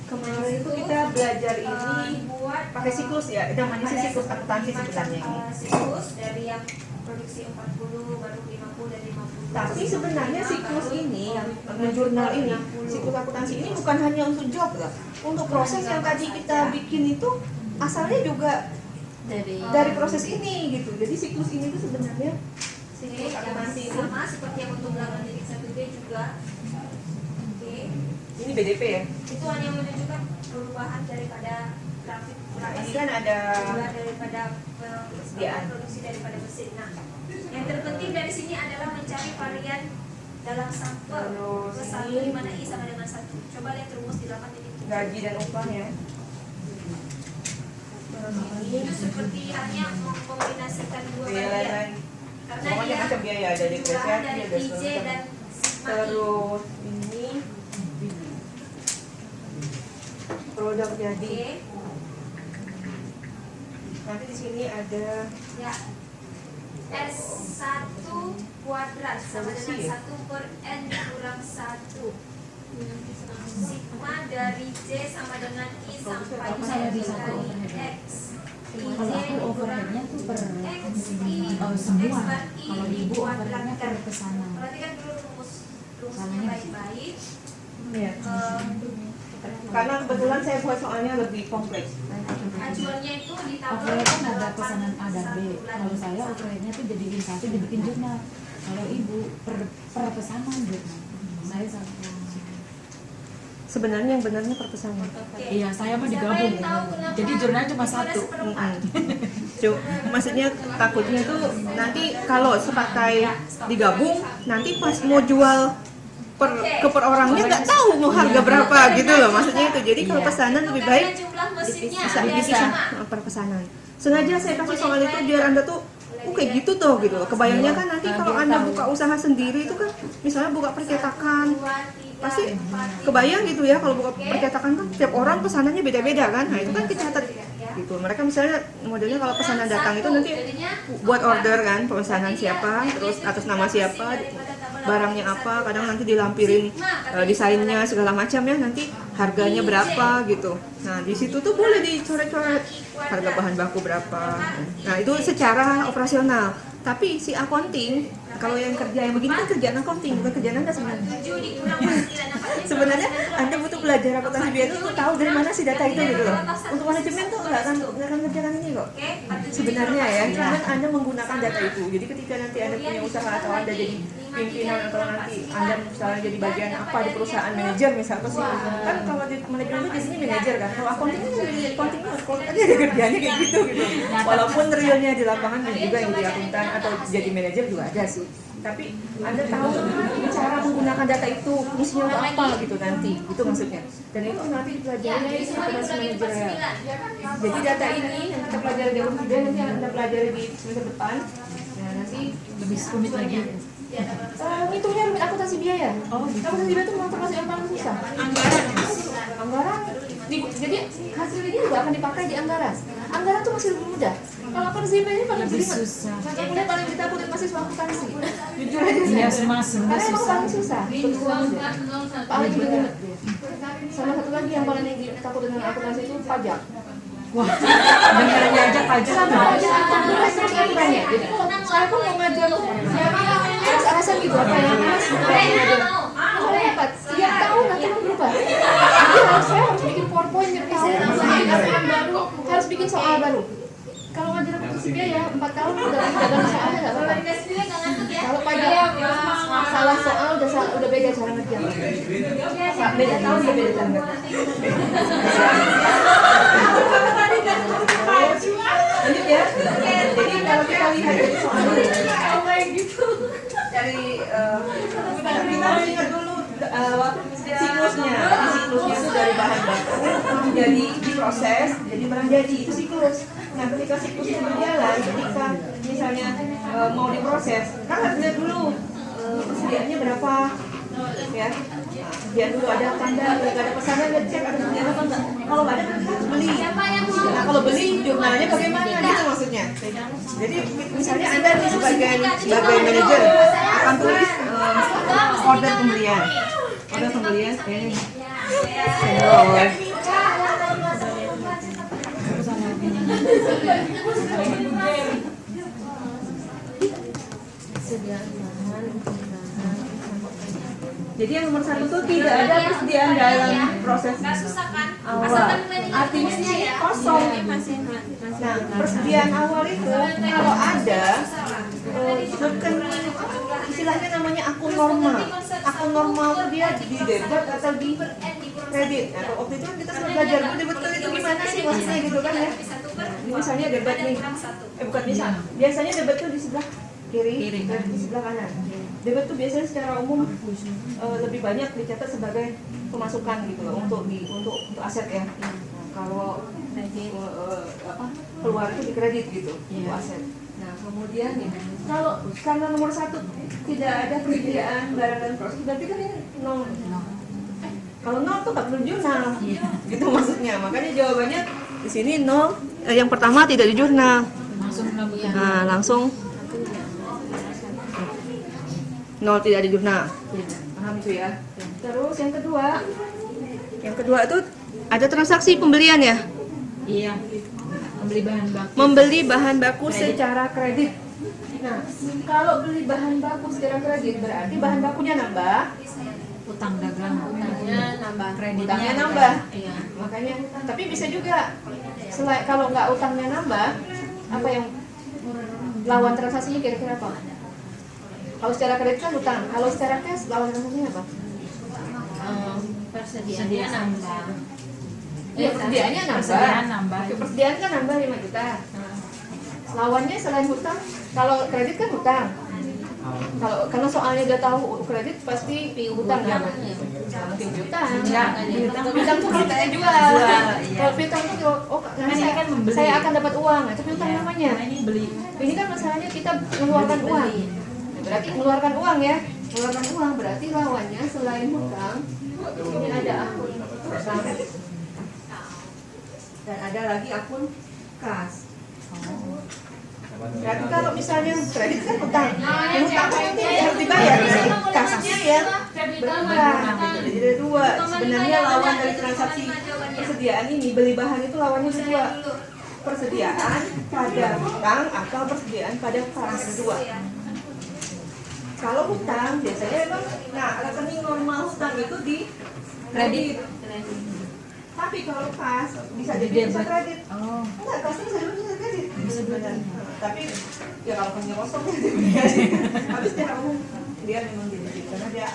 kemarin itu kita belajar ini pakai siklus ya. Itu namanya sih siklus akuntansi sebenarnya ini. siklus dari yang produksi 40 baru 50 dan 50. Tapi sebenarnya siklus ini, yang menjurnal ini, siklus akuntansi ini bukan hanya untuk job lah. Untuk proses yang tadi kita bikin itu asalnya juga dari proses ini gitu. Jadi siklus ini tuh sebenarnya siklus akuntansi ini. Sama seperti yang untuk ulangan titik 1B juga. Oke. Ini BDP ya. Itu hanya menunjukkan perubahan daripada grafik Nah ini kan ada daripada persediaan. produksi daripada mesin. Nah, yang terpenting dari sini adalah mencari varian dalam sampel Terus plus 1 ini. di mana I sama dengan 1. Coba lihat rumus di 8.3. gaji dan upah ya. Terus ini Itu seperti hanya mengkombinasikan dua biaya varian. lain. Karena Semuanya dia macam biaya, ada jumlahan depresiasi, dari ada IJ segala dan macam. sigma I. Terus ini produk jadi. Oke. Nanti di sini ada Ya. S1 kuadrat sama Solusi dengan ya? 1 per N kurang 1. Sigma dari J sama dengan I sampai Aku saya Z di satu kali overhead. X. Kalau aku overheadnya tuh per X I semua. X bar I Kalau ibu overheadnya per dikuadratkan. pesanan. Perhatikan dulu rumusnya Salahnya baik-baik. ya. Karena kebetulan saya buat soalnya lebih kompleks. Acuannya itu di tabel Overhead kan ada pesanan A dan B. 8.1 lagi. Kalau saya overheadnya tuh jadiin satu dibikin jurnal. Kalau ibu per pesanan jurnal. Saya satu. Sebenarnya yang benarnya perpesanan. Oke. Iya, saya mah Siapa digabung. yang tahu kenapa Jadi jurnal cuma itu ada satu. seperempat? Maksudnya takutnya tuh nanti kalau sepakai digabung, nanti pas mau jual per orangnya nggak tahu mau harga berapa gitu loh. Maksudnya itu. Jadi kalau pesanan lebih baik Karena jumlah mesinnya bisa ada dipisah 5. per pesanan. Sengaja saya kasih soal itu biar Anda tuh kayak gitu tuh gitu loh. Kebayangnya kan nanti kalau Anda buka usaha sendiri itu kan misalnya buka percetakan, pasti kebayang gitu ya kalau buka percetakan kan tiap orang pesanannya beda-beda kan. Nah itu kan kita catat gitu. Mereka misalnya modelnya kalau pesanan datang itu nanti buat order kan, pesanan siapa, terus atas nama siapa, barangnya apa, kadang nanti dilampirin desainnya segala macam ya, nanti harganya berapa gitu. Nah di situ tuh boleh dicoret-coret harga bahan baku berapa. Nah itu secara operasional. Tapi si accounting kalau yang kerja yang begini kan kerjaan accounting, bukan kerjaan Anda sebenarnya. 7 dikurang 9 Sebenarnya Anda butuh belajar akuntansi biaya itu untuk tahu dari mana sih data itu gitu loh. Untuk manajemen tuh nggak akan kerjakan ini kok. Oke, Sebenarnya ya, cuman Anda menggunakan data itu. Jadi ketika nanti Anda punya usaha atau Anda jadi pimpinan atau nanti Anda misalnya jadi bagian apa di perusahaan manajer misalnya sih. Kan kalau di manajemen itu biasanya manajer kan. Kalau accounting itu jadi accounting aja ada kerjanya kayak gitu gitu. Walaupun realnya di lapangan kan juga yang jadi akuntan atau jadi manajer juga ada sih. Tapi Anda tahu cara menggunakan data itu fungsinya untuk apa gitu nanti, itu maksudnya. Dan itu nanti dipelajari di akuntansi manajerial. Jadi data ini yang kita pelajari di awal nanti Anda pelajari di semester depan. Nah nanti Lebih rumit lagi. ngitungnya rumit akuntansi biaya. Akuntansi biaya itu termasuk yang paling susah. Anggaran. Jadi hasil ini juga akan dipakai di anggaran. Anggaran tuh masih lebih mudah. Kalau akuntansi biaya ini paling Lebih susah. Kemudian paling ditakutin mahasiswa akuntansi. Jujur aja Iya, saya. semua Karena emang susah. paling susah. Paling ribet. Sama satu lagi yang paling ditakutin dengan akuntansi itu pajak. Wah, dengarnya aja pajak. Sama pajak itu berat sekali aturannya. Jadi kalau saya pun mau ngajar tuh, harus alasan gitu apa yang harus ngajar. Kalau dapat, tiap tahun aturan berubah. Jadi saya harus bikin PowerPoint tiap tahun, harus bikin aturan baru, harus bikin soal baru. Kalau ngajar akuntansi biaya 4 tahun udah gagal soalnya nggak apa-apa. Kalau pajak salah soal udah beda cara ngerjain. Beda tahun udah beda cara ngerjain. Lanjut ya. Jadi kalau kita lihat dari soal ini, dari ingat dulu siklusnya itu dari bahan baku jadi diproses jadi barang jadi itu siklus. Nah ketika siklusnya berjalan, ketika misalnya mau diproses, kan harus lihat dulu persediaannya berapa ya. Persediaan dulu ada apa enggak, kalau nggak ada pesanan cek ada persediaan apa enggak. Kalau nggak ada kan kita harus beli. Nah kalau beli jurnalnya bagaimana gitu maksudnya. Jadi misalnya Anda nih sebagai manajer akan tulis order pembelian. Order pembelian ini sendok. Jadi yang nomor 1 tuh tidak ada persediaan dalam proses awal. Artinya di sini kosong. Nah, persediaan awal itu kalau ada rekening istilahnya namanya akun normal. Akun normal tuh dia di debit atau di kredit. Nah, waktu itu kan kita sudah belajar debit itu gimana sih maksudnya gitu kan ya. Ini misalnya debit nih. Bukan bisa. Biasanya debit tuh di sebelah kiri dan di sebelah kanan. Debit tuh biasanya secara umum lebih banyak dicatat sebagai pemasukan gitu loh untuk aset ya. Nah, kalau keluar itu di kredit gitu untuk aset. Nah kemudian ya kalau karena nomor 1 tidak ada persediaan barang dan proses berarti kan ini 0. Kalau 0 tuh nggak perlu jurnal gitu maksudnya. Makanya jawabannya di sini 0. Yang pertama tidak di jurnal. Nah langsung 0 tidak di jurnal. Paham itu ya. Terus yang kedua itu ada transaksi pembelian ya. Iya. Membeli bahan baku secara kredit. Nah, kalau beli bahan baku secara kredit berarti bahan bakunya nambah, Utang dagang. utangnya nambah. Iya. Makanya, tapi bisa juga selain kalau nggak utangnya nambah, apa yang lawan transaksinya kira-kira apa? Kalau secara kredit kan utang, kalau secara cash lawan transaksinya apa? Persediaan nambah. Iya, persediaannya nambah. Persediaan nambah. Oke, persediaan kan nambah 5 juta. Lawannya selain hutang, kalau kredit kan hutang. Kalau karena soalnya udah tahu kredit pasti hutang kan. Mungkin hutang. Hutang tuh kalau kita jual. Kalau hutang tuh saya akan dapat uang. Itu hutang namanya. Ini beli. Ini kan masalahnya kita mengeluarkan uang. Berarti mengeluarkan uang ya. Mengeluarkan uang berarti lawannya selain hutang ini ada akun hutang dan ada lagi akun kas. Berarti kalau misalnya kredit kan hutang, yang hutang kan nanti harus dibayar, berarti kasnya ya berubah. Jadi ada 2. Sebenarnya lawan dari transaksi persediaan ini beli bahan itu lawannya 2. Persediaan pada hutang atau persediaan pada kas 2. Kalau hutang biasanya memang, nah rekening normal hutang itu di kredit. Tapi kalau kas bisa jadi bisa kredit. Oh. Enggak, kasnya bisa kredit. Tapi ya kalau punya kosong ya tapi secara umum dia memang jadi karena dia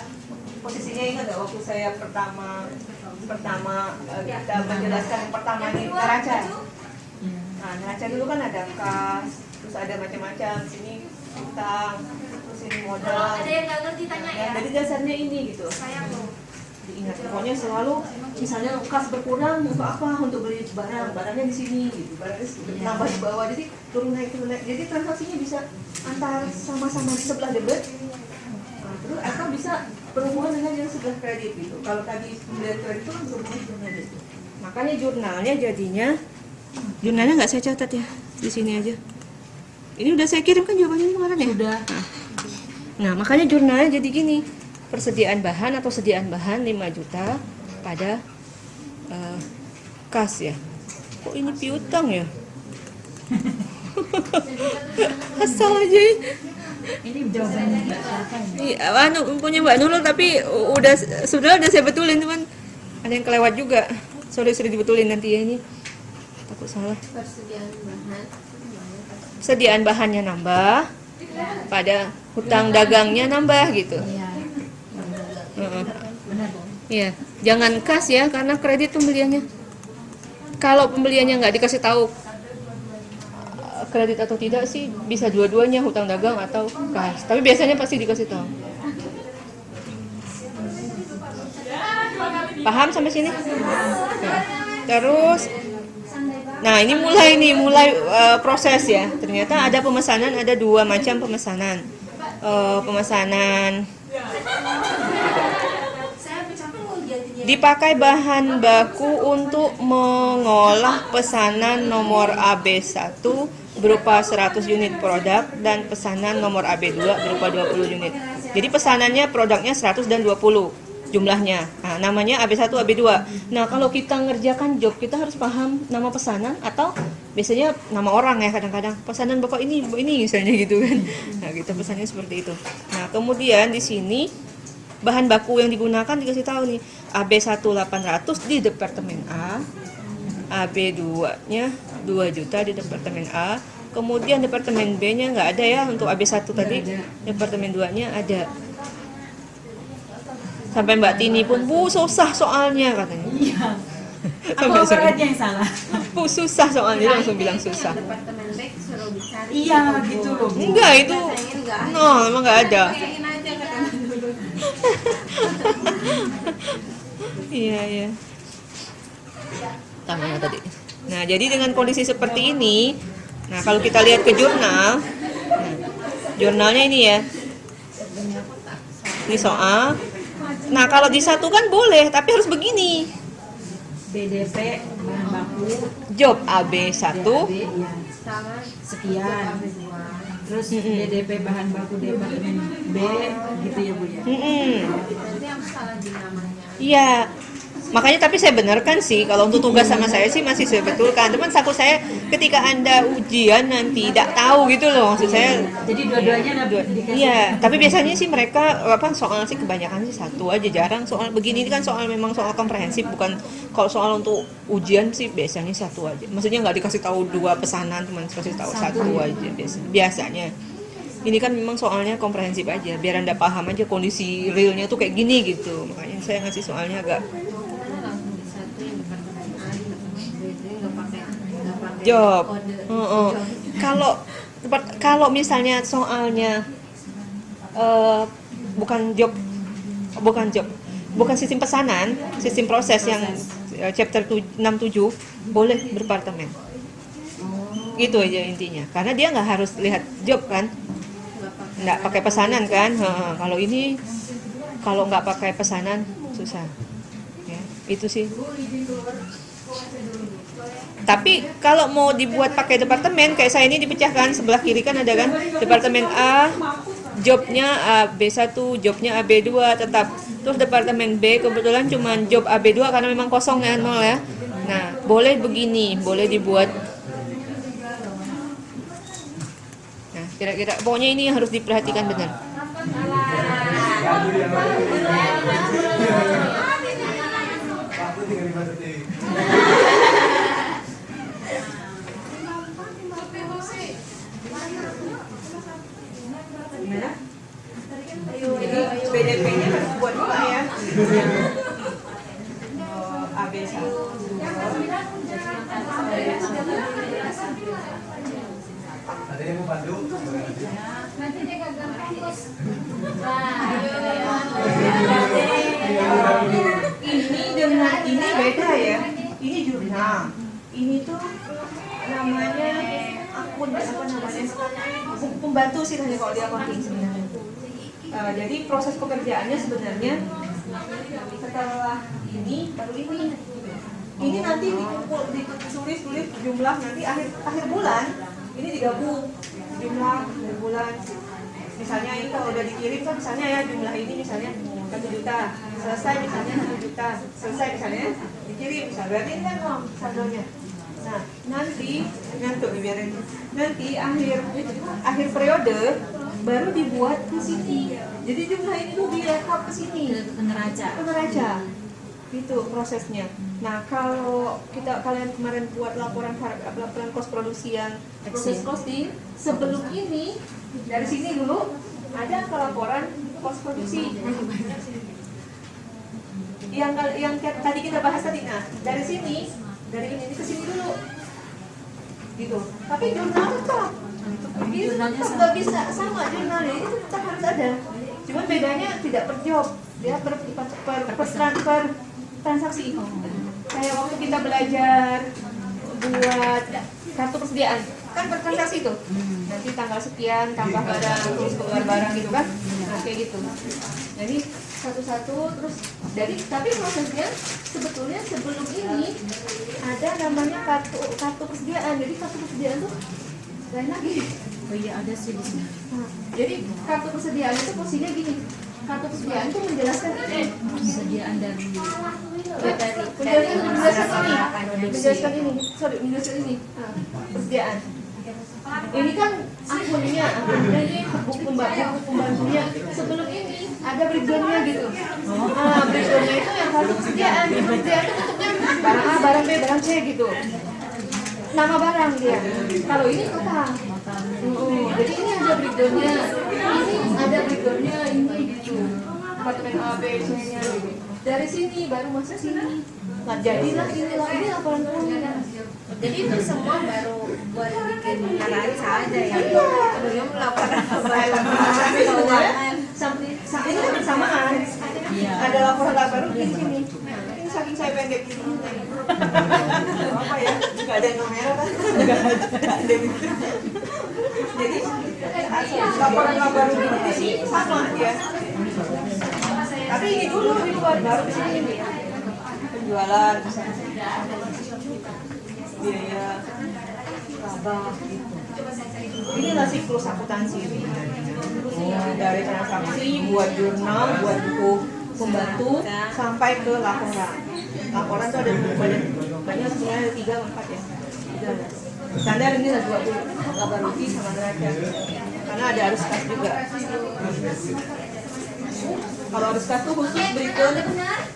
posisinya ingat nggak waktu saya pertama kita menjelaskan pertama ini neraca. Nah, neraca dulu kan ada kas, terus ada macam-macam, sini hutang, terus ini modal. Kalau ada yang nggak ngerti tanya ya. Jadi dasarnya ini gitu. Saya mau. Diingat pokoknya selalu misalnya kas berkurang untuk apa, untuk beli barangnya di sini gitu, barangnya nambah di bawah, jadi turun naik, jadi transaksinya bisa antar sama-sama di sebelah debit, nah, terus atau bisa berhubungan dengan yang sebelah kredit gitu. Kalau tadi pembelian kredit itu kan berhubungan dengan kredit, makanya jurnalnya nggak saya catat ya, di sini aja. Ini udah saya kirimkan jawabannya kemarin ya. Udah. Nah makanya jurnalnya jadi gini. Persediaan bahan atau sediaan bahan 5 juta pada kas ya. Kok ini piutang ya? Asal aja. Ini jawabannya Mbak siapa ini? Iya, punya Mbak Nurul tapi sebenarnya udah saya betulin cuman ada yang kelewat juga. Sorry dibetulin nanti ya ini. Takut salah. Persediaan bahannya nambah, pada hutang dagangnya nambah gitu. Iya. Benar. Iya, jangan kas ya karena kredit pembeliannya. Kalau pembeliannya nggak dikasih tahu kredit atau tidak sih bisa dua-duanya, hutang dagang atau kas. Tapi biasanya pasti dikasih tahu. Paham sampai sini? Ya. Terus, nah ini mulai proses ya. Ternyata ada pemesanan, ada 2 macam pemesanan. Pemesanan dipakai bahan baku untuk mengolah pesanan nomor AB1 berupa 100 unit produk dan pesanan nomor AB2 berupa 20 unit. Jadi pesanannya produknya 100 dan 20 jumlahnya. Nah, namanya AB1, AB2. Nah, kalau kita ngerjakan job, kita harus paham nama pesanan atau biasanya nama orang ya kadang-kadang. Pesanan Bapak ini misalnya gitu kan. Nah, kita pesannya seperti itu. Nah, kemudian di sini bahan baku yang digunakan dikasih tahu nih, AB1 800 di departemen A, AB2-nya 2 juta di departemen A, kemudian departemen B-nya nggak ada ya untuk AB1 tadi, departemen 2-nya ada. Sampai Mbak Tini pun, Bu susah soalnya katanya. Iya. Apa aja yang salah? Bu susah soalnya, langsung bilang susah. Departemen back suruh dicari. Iya gitu loh. Bu. Enggak itu, no emang nggak ada. Pengen aja katanya dulu. Iya. Tamanya tadi. Nah, jadi dengan kondisi seperti ini, nah kalau kita lihat ke jurnal, jurnalnya ini ya. Ini soal. Nah, kalau disatukan boleh, tapi harus begini. BDP bahan baku Job AB1, DAB ya sekian. Terus BDP bahan baku departemen B gitu ya Bu ya. Berarti yang salah di namanya. Iya. Makanya tapi saya benarkan sih kalau untuk tugas sama saya sih masih saya betulkan. Cuman takut saya ketika Anda ujian nanti tidak tahu gitu loh maksud saya. Jadi dua-duanya dikasih. Iya, tapi biasanya sih mereka soal sih kebanyakan sih satu aja, jarang soal begini kan soal memang soal komprehensif, bukan kalau soal untuk ujian sih biasanya satu aja. Maksudnya nggak dikasih tahu 2 pesanan, cuma dikasih tahu satu aja biasanya. Ini kan memang soalnya komprehensif aja, biar Anda paham aja kondisi realnya tuh kayak gini gitu. Makanya saya ngasih soalnya agak Langsung disatuin departemen A, departemen B, jadi nggak pakai job. kode. Kalau misalnya soalnya bukan sistem pesanan, sistem proses yang chapter 67 boleh berdepartemen. Gitu aja intinya. Karena dia nggak harus lihat job kan, nggak pakai pesanan kan. Kalau ini kalau nggak pakai pesanan susah. Ya, itu sih. Tapi kalau mau dibuat pakai departemen, kayak saya ini dipecahkan, sebelah kiri kan ada kan, departemen A, jobnya AB1, jobnya AB2 tetap. Terus departemen B kebetulan cuma job AB2 karena memang kosong ya, 0 ya. Nah, boleh begini, boleh dibuat. Nah, kira-kira pokoknya ini harus diperhatikan benar. Gimana? Jadi BDP-nya harus buat dua ya. AB1 Ada yang mau pandu? ini dengan ini beda ya. Ini jurnal. Ini tuh namanya akun apa namanya? Pembantu sih tadi kalau di accounting sebenarnya. Jadi proses pekerjaannya sebenarnya setelah ini baru ini. Ini nanti dikumpul, ditulis jumlah nanti akhir bulan ini digabung jumlah akhir bulan. Misalnya ini kalau udah dikirim kan misalnya ya jumlah ini misalnya 1 juta, selesai misalnya 1 juta, selesai misalnya dikirim misalnya berarti ini kan uang saldonya. Nah nanti ngantuk biarin nanti akhir periode baru dibuat ke sini. Jadi jumlah ini tuh direkap ke sini ke neraca. Itu prosesnya. Nah kalau kalian kemarin buat laporan cost produksi yang proses costing sebelum ini dari sini dulu ada laporan cost produksi yang tadi kita bahas tadi. Nah dari ini ke sini dulu gitu. Tapi jurnal tetap ini tetap nggak bisa sama jurnalnya ini tetap harus ada. Cuman bedanya tidak per job, dia per transaksi. Kayak waktu kita belajar buat kartu persediaan kan per transaksi tuh. Nanti tanggal sekian tambah barang terus keluar barang gitu kan. Nah kayak gitu. Jadi satu-satu terus tapi prosesnya sebetulnya sebelum ini ada namanya kartu persediaan. Jadi kartu persediaan tuh lain lagi. Oh iya ada sih di sini. Nah, jadi kartu persediaan itu posisinya gini. Kartu persediaan itu menjelaskan ini. Persediaan dari menjelaskan ini. Nah, persediaan. Ini kan akunnya ini buku pembantunya. Sebelum ini ada breakdown-nya gitu. Nah, breakdown-nya itu yang kartu persediaan. Persediaan itu bentuknya barang A, barang B, barang C gitu. Nama barang dia. Kalau ini total. Jadi ini ada breakdown-nya. Ini ada breakdown-nya ini gitu. Apartemen A, B, C-nya gitu. Dari sini baru masuk sini. Nah, jadilah ini laporan keuangan. Jadi itu semua baru buat bikin neraca aja ya. Iya. Belum laporan Keuangan. Ini kan bersamaan. Ada laporan baru di sini. Ini saking saya pendek gitu. Apa ya? Enggak ada yang merah kan? Enggak ada. Jadi laporan baru di sini sama ya. Tapi ini dulu di luar baru di sini. Penjualan, biaya, laba gitu. Inilah siklus akuntansi ini. Dari transaksi, buat jurnal, buat buku pembantu, sampai ke laporan. Laporan itu ada banyak sebenarnya ada 3 atau 4 ya. Standar ini ada 2 laba rugi sama neraca. Karena ada arus kas juga. Kalau arus kas itu khusus breakdown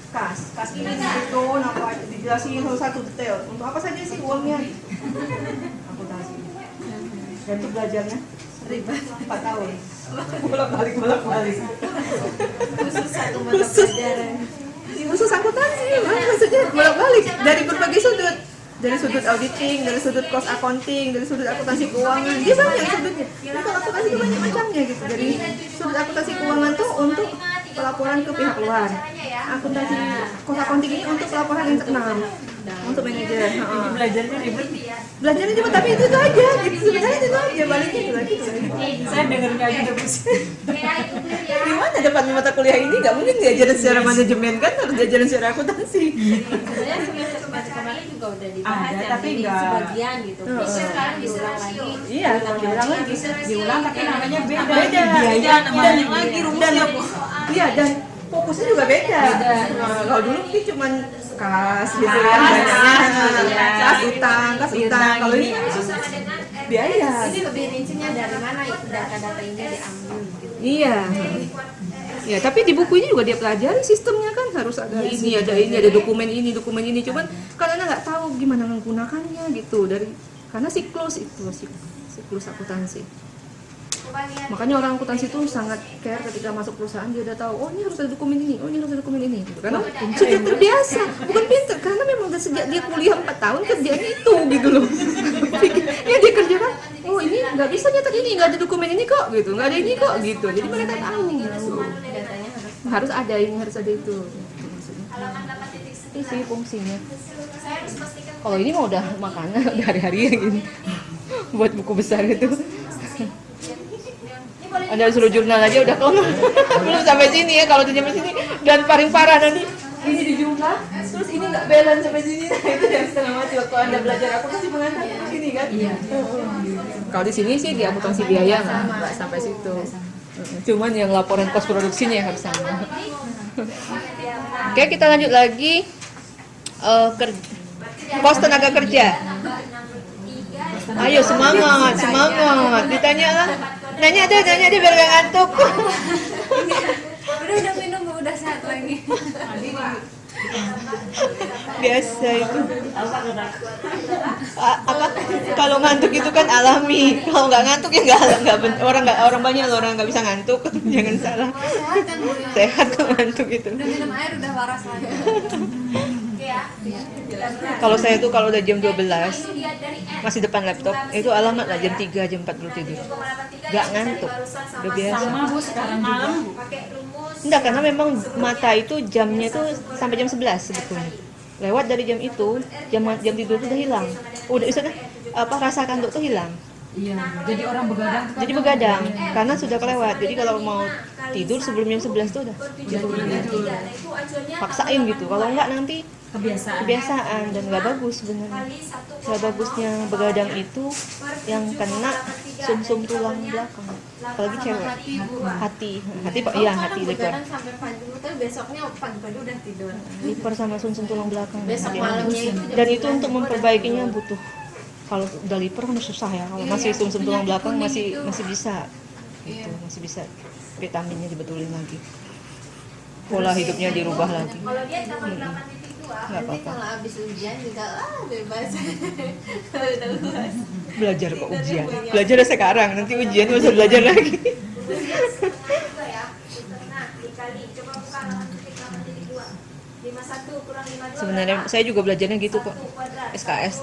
kas ini breakdown apa dijelasin satu detail. Untuk apa saja sih uangnya? Akuntansi. Dan itu belajarnya 4 tahun. Bolak-balik. Khusus akuntansi, maksudnya bolak-balik dari berbagai sudut. Dari sudut auditing, dari sudut cost accounting, dari sudut akuntansi keuangan, dia banyak sudutnya. Jadi kalau akuntansi itu banyak macamnya gitu. Dari sudut akuntansi keuangan tuh untuk pelaporan ke pihak luar. Akuntansi cost accounting ini untuk pelaporan internal, untuk manajer. Belajarnya ribet. Belajarnya cuma tapi itu aja, gitu sebenarnya itu aja baliknya itu lagi. Saya dengerin aja udah pusing. Di mana dapat mata kuliah ini nggak mungkin diajarin secara manajemen kan harus diajarin secara akuntansi. Sebenarnya semester kemarin juga udah dibahas Ada, ya, tapi jadi enggak. sebagian gitu. Bisa sekarang diulang lagi. Iya, diulang lagi. Diulang tapi namanya beda. Beda. Biaya namanya lagi rumusnya. Iya dan fokusnya juga beda. Nah, kalau dulu sih cuman kas gitu kan banyaknya kas utang. Kalau ini Sama dengan biaya. ini lebih rincinya dari mana data-data ini diambil gitu. Iya. Ya, tapi di buku ini juga dia pelajari sistemnya kan harus ada ini, ada dokumen ini. Cuman karena nggak tahu gimana menggunakannya gitu karena siklus akuntansi. Makanya orang akuntansi itu sangat care ketika masuk perusahaan, dia udah tahu, oh ini harus ada dokumen ini, gitu. Karena sudah terbiasa, bukan pinter, karena memang udah sejak dia kuliah 4 tahun kerjanya itu gitu loh. Ya dia kerjakan, oh ini nggak bisa nyetak ini, nggak ada dokumen ini kok gitu, nggak ada ini kok gitu. Jadi mereka tahu gitu. Harus ada ini, harus ada itu. Ini sih fungsinya. Kalau ini mah udah makanan udah hari-hari gini. Buat buku besar itu. Anda suruh jurnal aja udah kelar. Belum sampai sini ya, kalau udah sampai sini. Dan paling parah nanti ini dijumlah, terus ini nggak balance sampai sini. Nah, itu yang setengah mati waktu Anda belajar akuntansi pengantar ke sini kan. Iya. Kalau di sini sih di akuntansi biaya nggak sampai situ. Cuman yang laporan kos produksinya yang harus sama. Oke, kita lanjut lagi. Kos tenaga kerja. Ayo semangat. Ditanya lah. Nanya deh biar gak ngantuk. Udah minum udah sehat lagi. Biasa itu. Apa? Kalau ngantuk itu kan alami. Kalau nggak ngantuk ya orang banyak loh orang nggak bisa ngantuk. Jangan salah. Sehat kan Bu ya? Sehat kok ngantuk itu. Udah minum air udah waras lagi. Kalau saya tuh kalau udah jam 12 masih depan laptop, itu alamat lah jam 3, jam 4 baru tidur. Gak ngantuk, udah biasa. Sama Bu sekarang malam Bu. Enggak, karena memang mata itu jamnya tuh sampai jam 11 sebetulnya. Lewat dari jam itu, jam tidur tuh udah hilang. Udah rasa kantuk tuh hilang. Iya, jadi orang begadang tuh kan Jadi begadang karena sudah kelewat. Jadi kalau mau tidur sebelum jam 11 tuh udah paksain gitu. Kalau enggak nanti kebiasaan dan nggak bagus sebenarnya. Nggak bagusnya begadang itu yang kena sumsum tulang belakang, apalagi cewek. Hati liver. Begadang sampai pagi tapi besoknya pagi-pagi udah tidur. Liver sama sumsum tulang belakang. Besok malamnya itu Dan itu untuk memperbaikinya butuh. Kalau udah liver kan susah ya. Kalau masih sumsum tulang belakang masih bisa. Gitu, masih bisa vitaminnya dibetulin lagi. Pola hidupnya dirubah lagi. Kalau dia dapat 8.2 Nggak Nanti apa-apa. kalau habis ujian juga bebas. Kalau udah luas. Belajar kok ujian. Belajar sekarang, nanti ujian bisa belajar lagi. juga ya. Nah, dikali coba buka 8.2. 51 kurang 52. Sebenarnya saya juga belajarnya gitu kok. 1 kuadrat. SKS.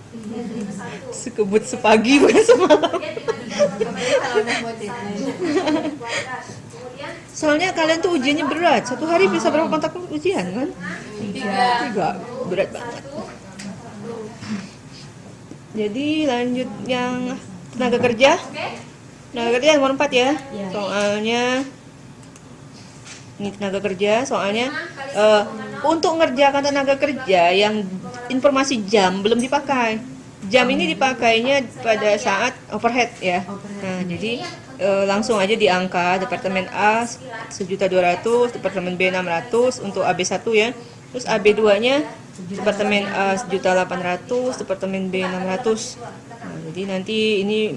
51. Sekebut sepagi bukan semalam. Dia 53 Apalagi kalau udah mau tidur. kuadrat. Kemudian Soalnya kalian tuh ujiannya berat. Satu hari bisa berapa kontak ujian kan? 3. Berat banget. Jadi lanjut yang tenaga kerja. Tenaga kerja nomor 4 ya. Soalnya ini tenaga kerja. Soalnya untuk ngerjakan tenaga kerja yang informasi jam belum dipakai. Jam ini dipakainya pada saat overhead ya. Nah, jadi langsung aja di angka departemen A 1.200.000, departemen B 600 untuk AB1 ya. Terus AB2-nya departemen A 1.800.000, departemen B 600. Nah, jadi nanti ini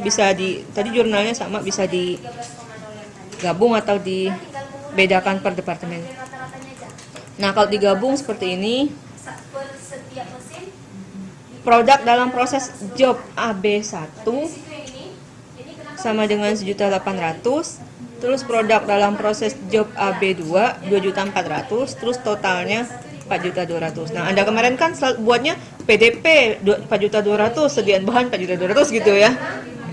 bisa tadi jurnalnya sama bisa digabung atau dibedakan per departemen. Nah, kalau digabung seperti ini, per setiap mesin produk dalam proses job AB1 sama dengan 1.800.000, terus produk dalam proses job AB2 2.400.000, terus totalnya 4.200.000. Nah, Anda kemarin kan buatnya PDP 4.200.000, sediaan bahan 4.200.000 gitu ya.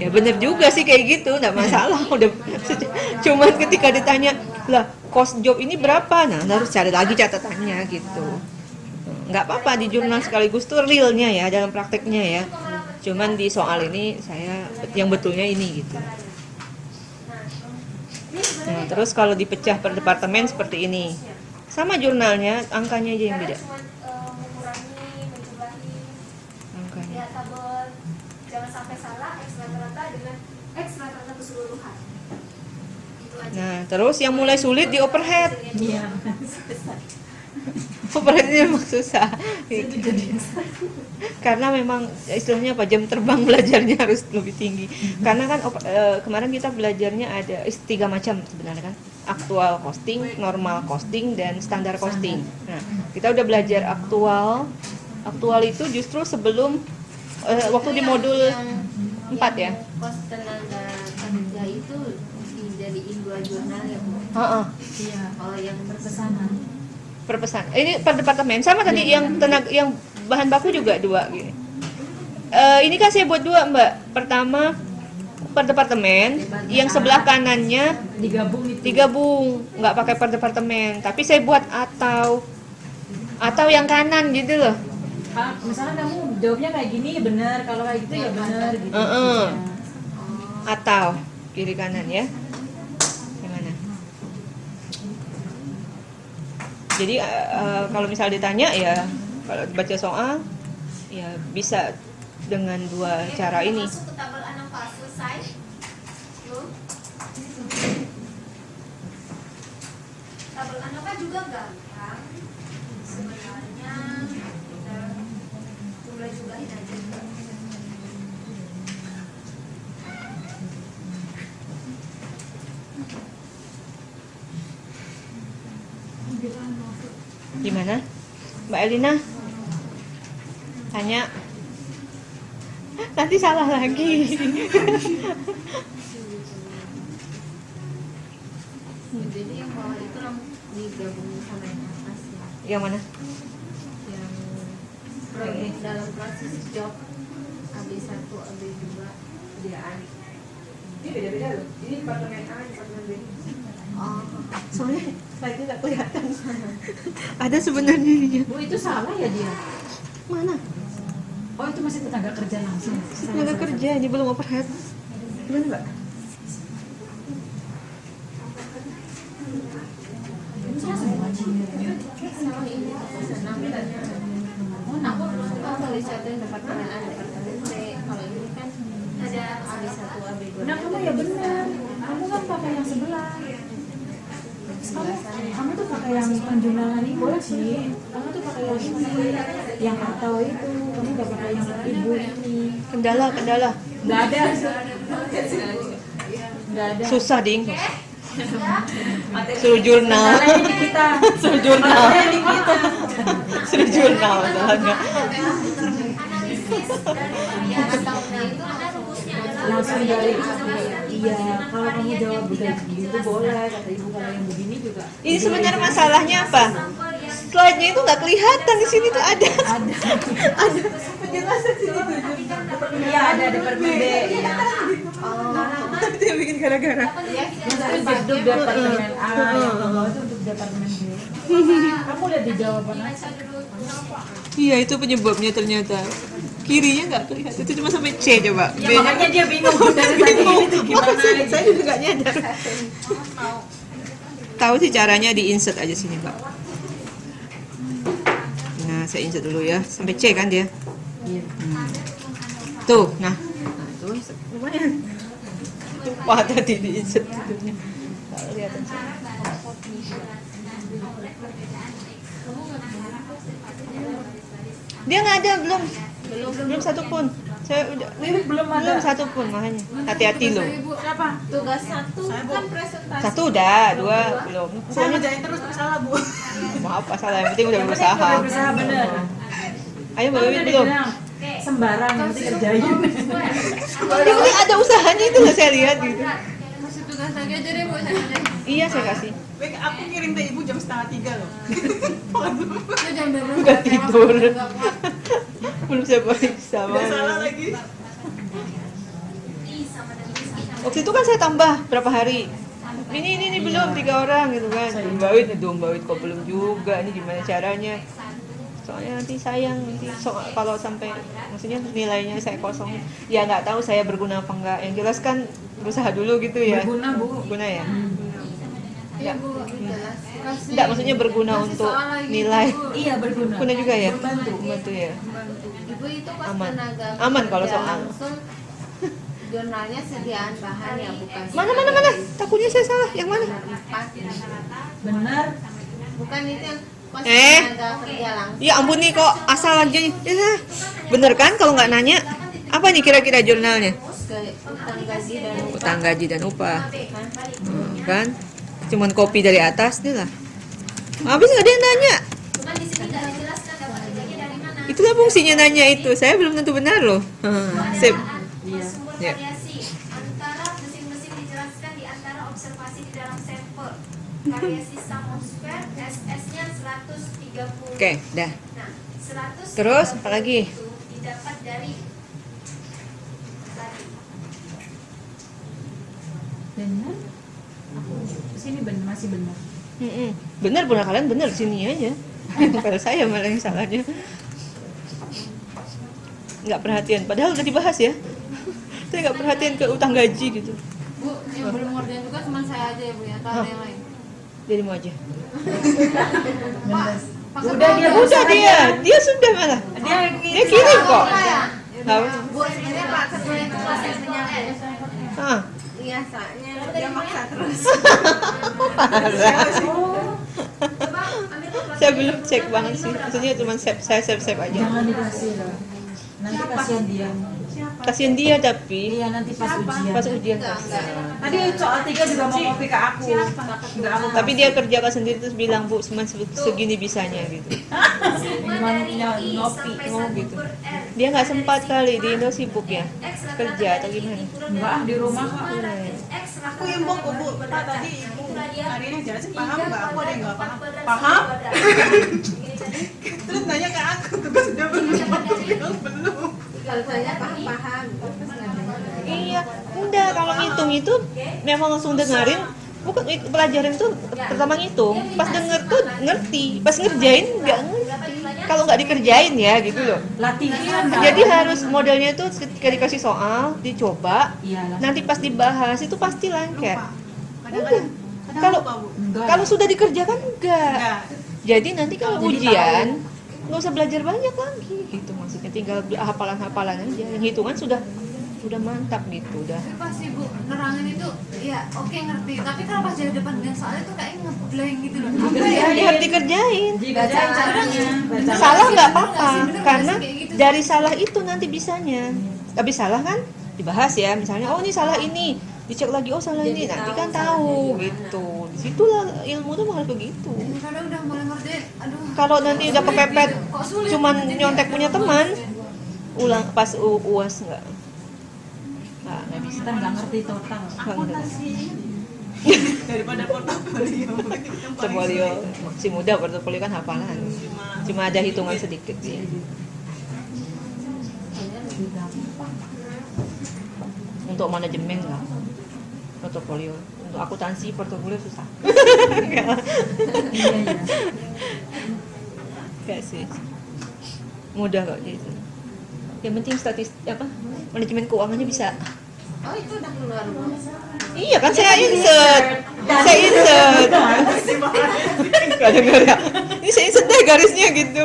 Ya bener juga sih kayak gitu, nggak masalah. Udah cuman ketika ditanya, lah cost job ini berapa? Nah, Anda harus cari lagi catatannya gitu. Nggak apa-apa di jurnal sekaligus tuh realnya ya, dalam prakteknya ya. Cuman di soal ini saya yang betulnya ini gitu. Nah, terus kalau dipecah per departemen seperti ini. Sama jurnalnya, angkanya aja yang beda. mengurangi, menjumlahi Angkanya. ya tabel, jangan sampai salah X rata-rata dengan X rata-rata keseluruhan. Itu aja. Nah, terus yang mulai sulit di overhead. Iya. Overhead ini memang susah. Karena memang istilahnya apa, jam terbang belajarnya harus lebih tinggi. Karena kan kemarin kita belajarnya ada 3 macam sebenarnya kan. Aktual costing, normal costing, dan standar costing. Nah, kita udah belajar aktual. Aktual itu justru sebelum waktu di modul 4 ya. Kos tenaga kerja itu dijadiin 2 jurnal ya Bu? Heeh. Iya. Kalau yang berpesanan. Per pesan. Ini per departemen sama tadi yang tenaga yang bahan baku juga 2 gini. Ini kan saya buat 2 Mbak. Pertama per departemen, yang sebelah kanannya Digabung itu. digabung, nggak pakai per departemen. Tapi saya buat atau yang kanan gitu loh. Misalnya kamu jawabnya kayak gini benar, kalau kayak gitu ya benar gitu. Atau kiri kanan ya. Gimana? Jadi kalau misal ditanya ya, kalau baca soal ya bisa dengan 2 cara ini. Masuk ke tabel A6 selesai. Yuk. Tabel A6 juga gampang. Sebenarnya kita jumlah-jumlahin aja. Gimana? Mbak Elina? Tanya. Nanti salah lagi. Jadi yang bawah itu langsung digabungin sama yang atas ya. Yang mana? Yang proyek dalam proses job AB1, AB2 kerjaan. Ini beda-beda loh. Ini departemen A, departemen B. Oh, Soalnya slide-nya nggak kelihatan. Ada sebenarnya ininya. Bu itu salah ya dia? Mana? Oh itu masih tenaga kerja langsung. Tenaga kerja, ini belum overhead. Gimana Mbak? Sama ini senang bedanya. Oh, aku kalau satu yang departemen A, departemen C. Kalau ini kan ada AB1, AB2. Nah kamu ya benar, kamu kan pakai yang sebelah. Kamu tuh pakai yang penjurnalan ini boleh sih. Kamu tuh pakai yang ini, yang atau itu. Kamu gak pakai yang ibu ini. Kendala. Gak ada. Gak ada. Susah ding. Suruh jurnal. Masalahnya di kita. Suruh jurnal. Masalahnya di kita. Suruh jurnal masalahnya. Langsung dari iya. Kalau kamu jawab udah gitu boleh. Kata ibu kalau yang begini juga. Ini sebenarnya masalahnya apa? Slide-nya itu nggak kelihatan, di sini tuh ada. Ada penjelasan sini tuh. Iya ada departemen B. Iya. Tapi dia bikin gara-gara. Yang untuk departemen A, yang bawah itu untuk departemen B. Kamu udah di jawaban aja. Iya, itu penyebabnya ternyata. Kirinya nggak kelihatan, itu cuma sampai C coba. Ya makanya dia bingung dari tadi ini tuh gimana. Saya juga nggak nyadar. Tahu sih caranya di insert aja sini Pak. Nah, saya insert dulu ya, sampai C kan dia. Tuh, nah tuh lumayan. Lupa tadi di insert tidurnya. Nggak kelihatan sih. Dia nggak ada belum satu pun. Saya udah Belum ada. belum satu pun makanya. Hati-hati loh. Siapa? Tugas 1 kan presentasi. Satu udah, 2 belum. Saya ngerjain terus salah Bu. Maaf apa salah, yang penting udah berusaha. Udah berusaha bener. Ayo Mbak Wiwit Udah belum. dibilang, sembarang yang penting kerjain. Yang penting ada usahanya itu loh saya lihat gitu. Kasih tugas lagi aja deh Bu, saya deh. Iya saya kasih. Baik, aku kirim ke ibu jam 2:30 loh. Lu jangan bener Udah tidur. Belum saya periksa. Udah salah lagi. Waktu itu kan saya tambah berapa hari. Ini belum 3 orang gitu kan. Mbak Wid itu Mbak Wid kok belum juga. Ini gimana caranya? Soalnya nanti sayang kalau sampai maksudnya nilainya saya kosong. Ya nggak tahu saya berguna apa enggak. Yang jelas kan berusaha dulu gitu ya. Berguna, Bu. Berguna ya. Iya Bu, jelas. Kasih. Enggak, maksudnya berguna Kasih untuk soal lagi, nilai. Bu. Iya berguna. Berguna juga ya. Membantu. Ya. Ibu itu pas Aman. tenaga Aman kalau kerja soal. langsung jurnalnya sediaan bahan ya bukan Mana? Takutnya saya salah. Yang mana? Empat. Benar. Bukan itu yang Pas Eh. tenaga kerja langsung. Ya ampun nih kok asal aja nih. Ya, bener kan kalau nggak nanya? Apa nih kira-kira jurnalnya? Ke utang gaji dan Utang gaji dan upah. Kan? Cuman kopi dari atas nih lah. Habis nggak ada yang nanya. Cuman di sini nggak dijelaskan dapat gajinya dari mana. Itulah fungsinya nanya itu. Saya belum tentu benar loh. Sip. Sumber Ya. variasi antara mesin-mesin dijelaskan di antara observasi di dalam sampel. Variasi sum of square SS-nya 130. Oke, dah. Nah, 130 Terus apa lagi? itu didapat dari tadi. Benar? Aku sini benar, masih benar. Bener bener kalian bener sini aja. Pada saya malah yang salahnya. Nggak perhatian. Padahal udah dibahas ya. Saya nggak perhatian ke utang gaji gitu. Bu, yang belum ngerjain juga cuma saya aja ya Bu ya, atau ada yang lain? Jadi mau aja. Pak Udah, dia Udah dia sudah malah. Dia kirim kok. Apa? Bu, sebenarnya Pak Ketua itu proses penyalin. Ah. Iya, soalnya dia maksa terus. Coba ambil kalkulator. Saya belum cek banget sih. Maksudnya cuma saya save aja. Jangan dikasih lah. Nanti kasihan dia. Kasihan dia tapi Iya, nanti pas ujian. pas ujian. Tadi soal 3 juga mau ngopi ke aku. Enggak aku. Tapi dia kerjakan sendiri terus bilang Bu, cuma segini bisanya gitu. Semua dari Gimana I ngopi, sampai ngomong 1 gitu. per R. Dia nggak sempat kali di Indo sibuk ya. X rata-rata Kerja atau dari gimana? I kurang Enggak, dari di rumah kok. semua rata- X Aku yang mau rata-rata Bu. kuadrat. Tadi Ibu Itulah dia. hari ini jelasin paham Tiga nggak? Aku ada yang nggak kuadrat, paham. empat kuadrat, Paham? sembilan kuadrat. Ini tadi. Terus nanya ke aku tugas sudah belum? Belum. Kalau saya paham-paham. Iya, enggak kalau ngitung itu memang langsung dengerin. Bukan pelajaran itu pertama ngitung, pas denger tuh ngerti, pas ngerjain nggak ngerti. Kalau nggak dikerjain ya gitu loh. Latihan. Jadi harus modelnya tuh ketika dikasih soal, dicoba, Iya lah. nanti pas dibahas itu pasti lengket. Kadang-kadang Kalau lupa, Bu. Enggak. kalau sudah dikerjakan enggak. Enggak. Jadi nanti kalau Jadi ujian nggak usah belajar banyak lagi gitu maksudnya, tinggal hafalan-hafalan aja. Yang hitungan sudah mantap gitu udah. Tapi pas Ibu nerangin itu, ya oke ngerti. Tapi kalau pas jadi depan dengan soalnya tuh kayak ngeblank gitu loh. Apa ya? Ya, harus dikerjain. Jika caranya baca. Salah nggak Bener apa-apa nggak sih? Bener nggak karena sih kayak gitu? dari salah itu nanti bisanya. Tapi salah kan dibahas ya, misalnya oh ini salah ini, dicek lagi oh salah ini, nanti kan tahu gitu. Disitulah ilmu tuh harus begitu. Kadang udah mulai ngerjain, aduh. Kalau nanti udah kepepet Kok sulit? cuman Jadi nyontek kayak punya terus teman, gitu. ulang pas UAS nggak nggak bisa. Kita nggak ngerti total. Akuntansi. Daripada portofolio. Portofolio si muda, portofolio kan hafalan, cuma ada hitungan sedikit sih. Untuk manajemen lah portofolio, untuk akuntansi portofolio susah. Iya, iya. Enggak sih, mudah kok gitu. Yang penting manajemen keuangannya bisa. Oh, itu udah keluar Bu. Iya kan saya insert. Gak denger ya. Ini saya insert deh garisnya gitu,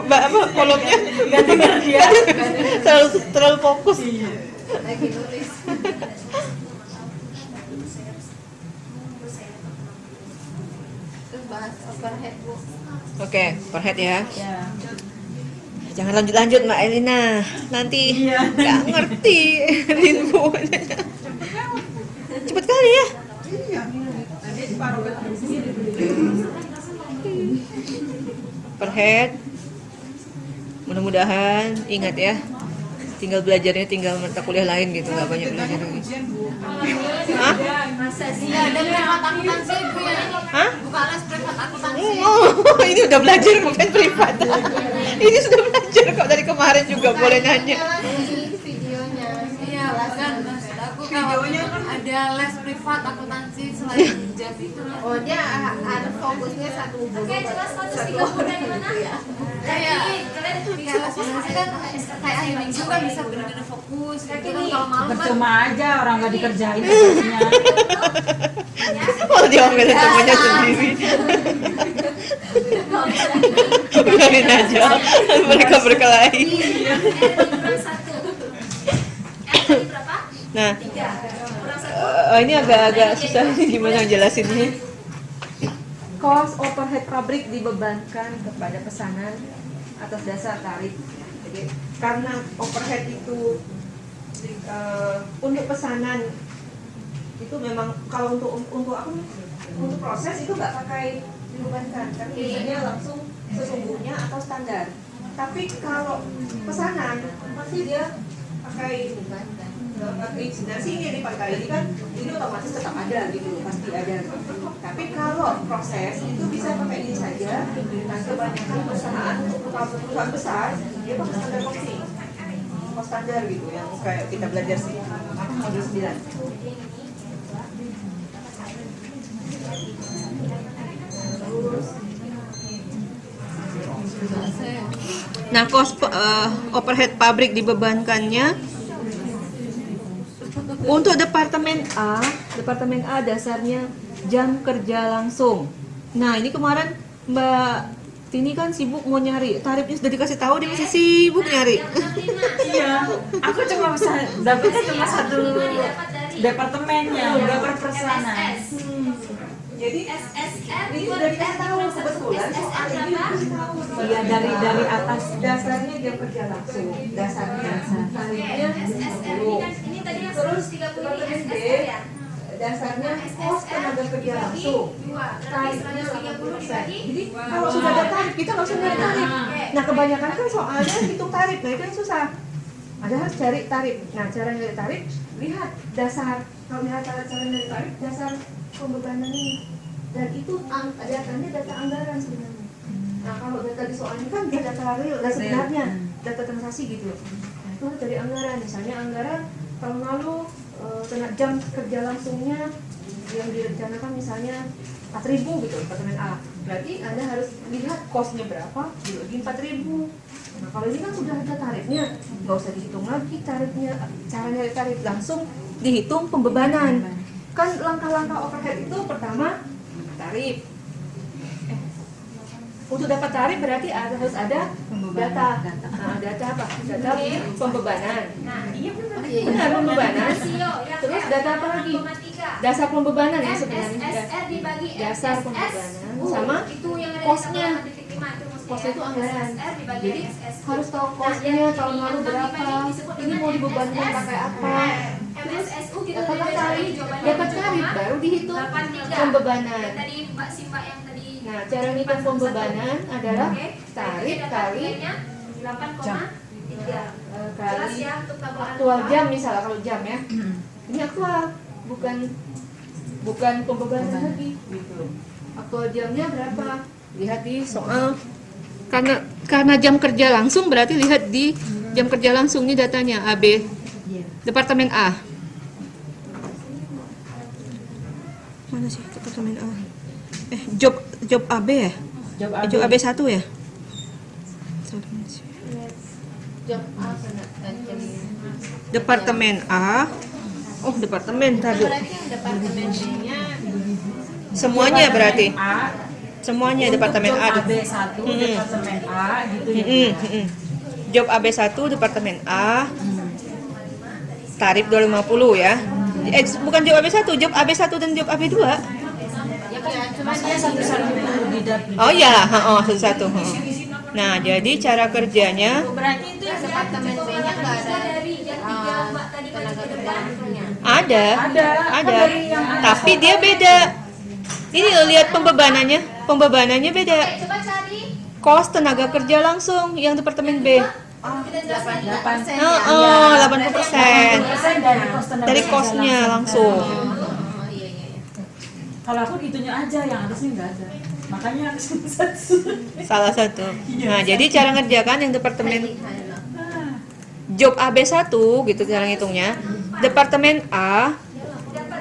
kolomnya. Gak denger dia. Terlalu fokus. Lagi nulis. Terus bahas overhead Bu. Oke, per head ya. Ya. Jangan lanjut Mbak Elina. Nanti Iya. nggak ngerti info. Cepet kali ya. Iya. Tadi separuh Per head. Mudah-mudahan ingat ya. Tinggal belajarnya tinggal mata kuliah lain gitu, nggak banyak belajar lagi. ujian Bu. Hah? Masa sih? Ya, ada privat akuntansi Bu ya. Hah? Buka les privat akuntansi. Oh, ini udah belajar bukan privat. Ini sudah belajar kok dari kemarin juga boleh nanya. Ini videonya. Iya, kan maksud aku kalau ada les privat akuntansi selain jas itu. Oh, dia ada fokusnya satu guru. Oke, jelas 130 dari mana? Kayak Kalian kayak les akuntansi kan kayak hari Minggu kan bisa bener-bener fokus gitu kan, kalau malam kan Percuma aja orang nggak dikerjain tugasnya. Mau diomelin semuanya sendiri. Biarin aja, mereka berkelahi. kurang 1. Tadi berapa? Nah, 3. Kurang 1. ini agak-agak susah nih gimana jelasinnya. Cost overhead pabrik dibebankan kepada pesanan atas dasar tarif. Jadi karena overhead itu untuk pesanan itu memang kalau untuk aku untuk proses itu nggak pakai dibebankan, tapi biasanya langsung sesungguhnya atau standar. Tapi kalau pesanan pasti dia pakai insinuasi ini dipakai ini kan ini otomatis tetap ada gitu pasti ada. Tapi kalau proses itu bisa pakai ini saja. Nah kebanyakan perusahaan besar dia pakai standar costing, cost standar gitu yang kayak kita belajar sih modul 9. Nah, cost overhead pabrik dibebankannya untuk departemen A dasarnya jam kerja langsung. Nah, ini kemarin Mbak Tini kan sibuk mau nyari tarifnya, sudah dikasih tahu dia masih sibuk nyari. Iya, aku cuma bisa dapetnya cuma satu departemennya, nggak berpesanan. Jadi SSR ini sudah dikasih tahu kebetulan soal ini dikasih tahu. Iya, dari atas Dasarnya jam kerja langsung, dasarnya tarifnya SSR ini tadi yang terus 130 departemen B SSR ya. dasarnya kos tenaga kerja langsung, tarifnya 80%. Jadi kalau sudah ada tarif kita nggak usah nyari tarif. Nah kebanyakan kan soalnya hitung tarif, nah itu yang susah. Ada harus cari tarif. Nah cara nyari tarif lihat dasar, kalau lihat cara nyari tarif dasar pembebanan ini, dan itu datanya data anggaran sebenarnya. Nah kalau data di soal ini kan dia data real, data sebenarnya, data transaksi gitu. Nah itu harus dari anggaran, misalnya anggaran tahun lalu jam kerja langsungnya yang direncanakan misalnya 4.000 gitu, departemen A. Berarti Anda harus lihat kosnya berapa, dibagi 4.000. Nah kalau ini kan sudah ada tarifnya, nggak usah dihitung lagi tarifnya, cara nyari tarif langsung dihitung pembebanan. Kan langkah-langkah overhead itu pertama tarif. Untuk dapat tarif berarti harus ada data. Nah, data apa? Data pembebanan. Nah, iya benar. Benar pembebanan. Rasio yang Terus F, data apa lagi? 0,3. Dasar pembebanan ya sebenarnya. SSR dibagi Dasar SSS. pembebanan sama itu yang ada kosnya. di titik 5 itu mesti Kosnya itu anggaran. SSR dibagi Jadi SSS. harus tahu Nah, kosnya yang tahun lalu yang berapa. tadi disebut Ini dengan mau dibebankan MSS. pakai apa? MSSU kita Dapat udah tarif, jawabannya dapat tarif baru dihitung 83. pembebanan. Yang tadi Mbak Simba yang tadi Nah, cara ngitung pembebanan adalah Oke. tarif Jadi kali data 8,3. Jelas kali ya untuk tabel aktual alfa. jam misalnya kalau jam ya. Ini aktual, bukan pembebanan lagi gitu. Aktual jamnya berapa? Lihat di soal. Karena jam kerja langsung berarti lihat di jam kerja langsung ini datanya AB. Departemen A. Mana sih departemen A? Job AB ya? Job AB 1 ya? Job A sana jadi. Departemen A. Oh, departemen tadi. Berarti yang departemen B-nya Semuanya berarti. A, Semuanya departemen A. AB 1, departemen A gitu ya. Job AB 1 departemen A. Tarif 250 ya. Bukan job AB 1, job AB 1 dan job AB 2. ya cuma dia Satu-satu di dapur. Oh iya, satu-satu. Nah, jadi cara kerjanya berarti itu yang departemen B-nya nggak ada Dari yang 3 Mbak tadi tenaga maju ke kerja depan. langsungnya. ada. Ada. Tapi dia beda. Ini lo lihat pembebanannya. Pembebanannya beda. Coba cari Kos tenaga kerja langsung yang departemen B. kita jelaskan 8% Oh, 80%. 80% dari kos tenaga Dari kerja kosnya langsung. langsung. Oh iya. Kalau aku gitunya aja, yang atasnya nggak ada. Makanya aku satu. Salah satu. Nah, jadi cara ngerjakan yang departemen job AB 1 gitu cara ngitungnya. Departemen A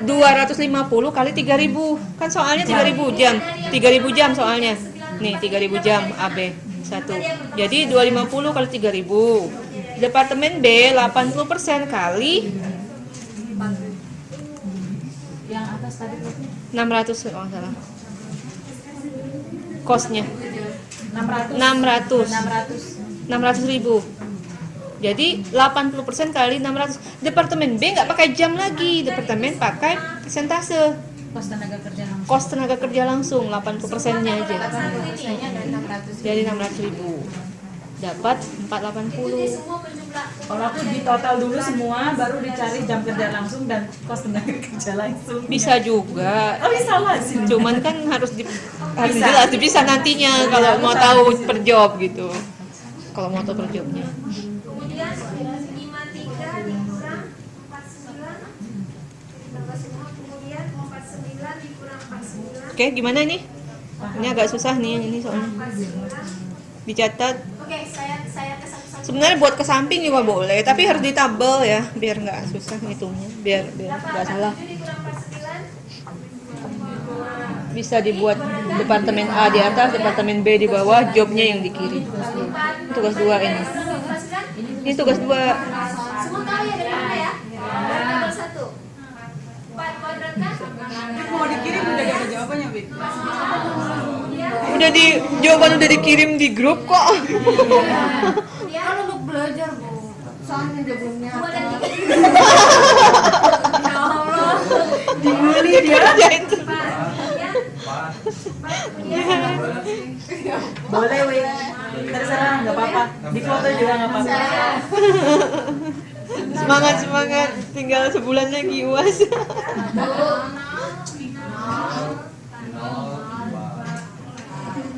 250 kali 3.000. Kan soalnya 3.000 jam. 3.000 jam soalnya. Nih, 3.000 jam AB 1. Jadi 250 kali 3.000. Departemen B 80% kali Yang atas tadi berapa? 600 oh salah. Kosnya 600. 600 ribu. Jadi 80% kali 600. Departemen B nggak pakai jam lagi, departemen pakai persentase. Kos tenaga kerja langsung. Kos tenaga kerja langsung 80%-nya aja. Persennya dari 600. Jadi 600.000. Dapat 480. Semua penjumlah Kalau aku di total dulu semua, baru dicari jam kerja langsung dan kos tenaga kerja langsung. Bisa juga. Oh bisa lah sih. Cuman kan harus jelas dipisah nantinya kalau mau tahu per job gitu. Kalau mau tahu per jobnya. kemudian 53 dikurang 49 tambah semua, kemudian 49 dikurang 49 Oke, gimana ini? Ini agak susah nih ini soalnya. 49. Dicatat. Oke, saya ke satu-satu. Sebenarnya buat ke samping juga boleh, tapi harus ditabel ya, biar nggak susah ngitungnya, biar nggak salah. 7 dikurang 49 Bisa dibuat departemen A di atas, departemen B di bawah, jobnya yang dikirim. Tugas 2 ini. Ini tugas 2. Semua tahu ya dari mana ya? Dari tabel 1 4 kuadrat kan? Mau dikirim udah ada jawabannya, Bik. Udah jawaban udah dikirim di grup kok. Kan untuk belajar, Bu. Soalnya dia belum nyata. 2 dan 3 Ya Allah. Dibully dia kerjain tuh. Boleh weh. Terserah nggak apa-apa. Di foto juga nggak apa-apa. Semangat, tinggal sebulan lagi UAS.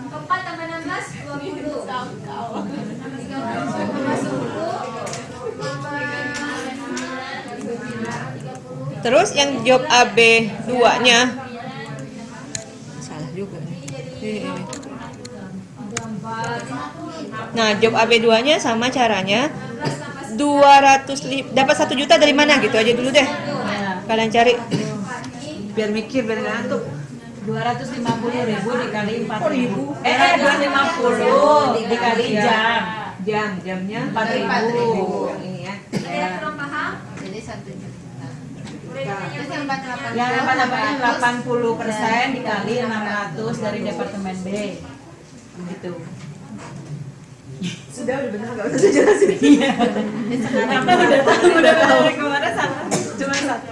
Keempat tambah 16 20 Terus yang job AB 2-nya salah juga nih. Ini. Nah, job AB 2-nya sama caranya 200 dapat 1 juta dari mana gitu aja dulu deh. Kalian cari. Biar mikir biar ngantuk. 250.000 dikali 4.000. 250 dikali jam. Jamnya 4.000. Ini ya. Ada yang kurang paham? Jadi 1 juta. Boleh ditanya Terus yang 480. Yang apa-apanya 80% dikali 600 dari departemen B. Gitu. Sudah benar enggak usah jelasin. Iya. Karena udah tahu dari kemarin sama. Cuma satu.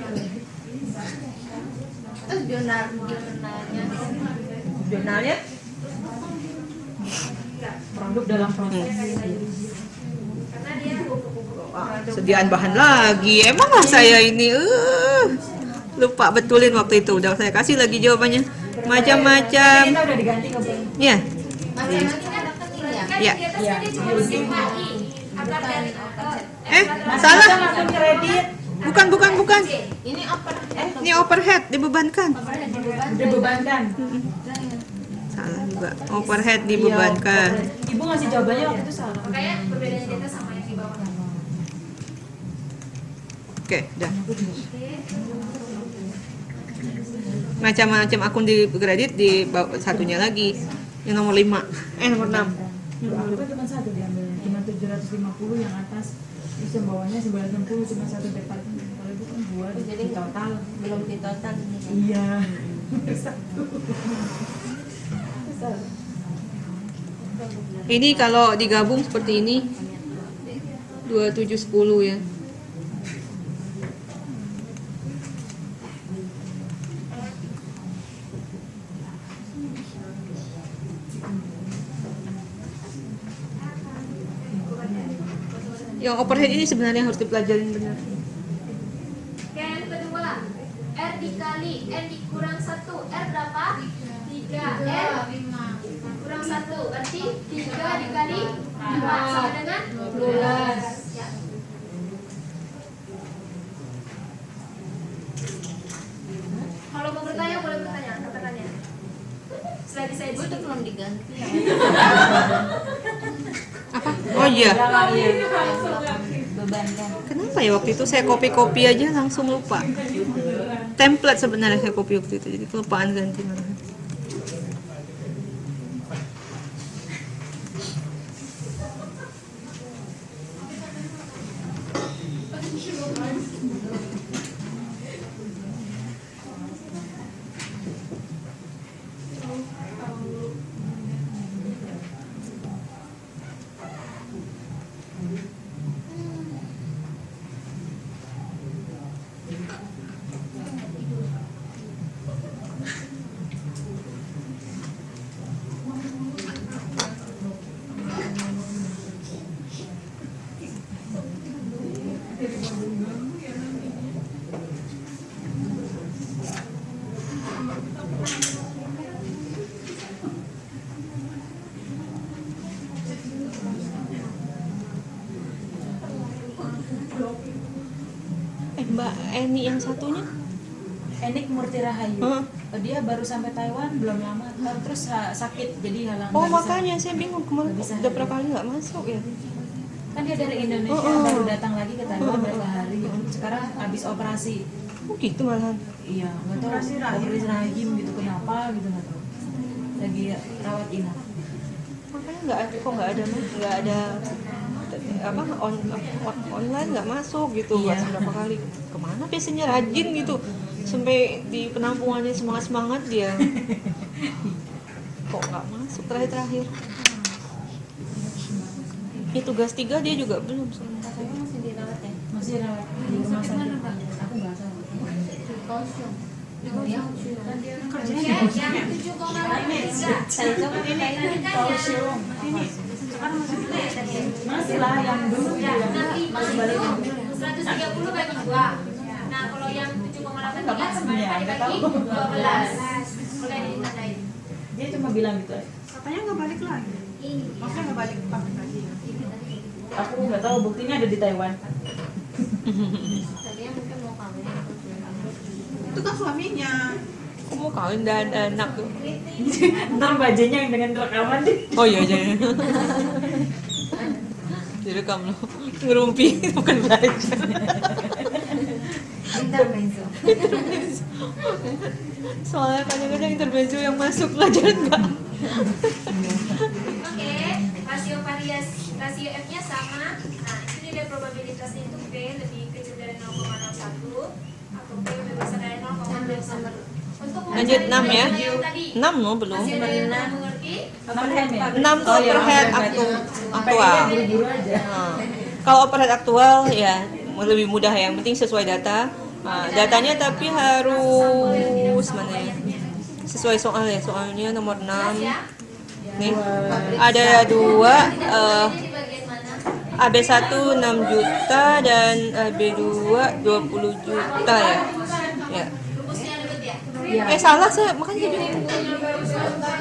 Terus jurnalnya. Jurnalnya Produk dalam proses. karena dia sediaan bahan lagi. Emang lah saya ini lupa betulin waktu itu. Udah saya kasih lagi jawabannya. Macam-macam. Kita udah diganti ke belum? Ya. Masing-masing kan rekening ya. kan Ya. di atasnya dia cuma mesin HI akar dari Salah. Langsung kredit. Bukan. Ini open Ini overhead dibebankan. Dibebankan. Salah juga. Overhead dibebankan. Ibu ngasih jawabannya waktu itu salah. makanya perbedaannya di atas sama yang di bawah. Oke, udah. Macam-macam akun di kredit di bawah satunya lagi. Yang nomor 5. Nomor 6. Aku kan cuma satu diambilnya, cuma 750 yang atas. Terus yang bawahnya 960 cuma satu departemen. Kalau ibu kan dua Jadi di total. belum di total ini. Iya. Satu. Ini kalau digabung seperti ini 2710 ya. Yang overhead ini sebenarnya harus dipelajarin benar. Oke, yang kedua R dikali N dikurang 1 R berapa? 3 N kurang 1 berarti 3 dikali 4 sama dengan 12 ya. Kalau mau bertanya boleh bertanya, katakannya. Selagi saya Itu belum diganti ya. Oh iya. Bebankan. Kenapa ya waktu itu saya copy aja langsung lupa. Template sebenarnya saya copy waktu itu, jadi kelupaan ganti malahan. Eni yang satunya? Enik Murti Rahayu. Hah? Dia baru sampai Taiwan belum lama, terus sakit jadi halang. Oh nggak bisa. makanya saya bingung kemarin Nggak bisa. udah berapa kali nggak masuk ya. Kan dia dari Indonesia baru datang lagi ke Taiwan berapa hari gitu. Sekarang habis operasi. Oh gitu malahan. Iya, nggak tahu operasi rahim gitu kenapa gitu nggak tahu. Lagi rawat inap. Makanya nggak ada apa online nggak masuk gitu. Iya. Berapa kali kemana biasanya rajin gitu sampai di penampungannya semangat dia. Kok nggak masuk terakhir. Ya tugas 3 dia juga belum selesai. Katanya masih dirawat ya. Masih rawat di rumah sakit. Aku nggak tahu. Di Kaohsiung. Di Kaohsiung. Yang 7,83. Saya coba ini Kaohsiung. Masih lah yang dulu Ya, ya. nah 5 itu 130 bagi 2. Nah, kalau yang 7,83 bagi 12. Boleh ditandain. Dia cuma bilang gitu. Katanya nggak balik lagi. Maksudnya nggak balik ke pabrik lagi. Aku nggak tahu buktinya ada di Taiwan. tadinya mungkin mau kawin. Itu kan suaminya. Aku mau kawin dan ada anak tuh. Ntar bajanya yang dengan rekaman deh. Oh iya aja. Direkam loh. Ngerumpi bukan belajar. Intermezzo. Soalnya kadang-kadang intermezzo yang masuk pelajaran enggak. Oke, rasio F-nya sama. Nah, itu nilai probabilitasnya itu P lebih kecil dari 0,01 atau P lebih besar dari 0,01. Untuk Lanjut, 6 ya. yang tadi 6 loh belum. masih ada yang belum mengerti? Overhead ya? 6 tuh overhead aktual. Buru-buru aja. Nah, kalau overhead aktual ya lebih mudah ya. Yang penting sesuai data. Nah, datanya tapi harus mana ya? Sesuai soal ya. Soalnya nomor 6. Nih, ada 2 Di bagian mana? AB1 6 juta dan AB2 20 juta ya. Ya. Rumusnya ribet ya? Salah saya makanya saya bingung.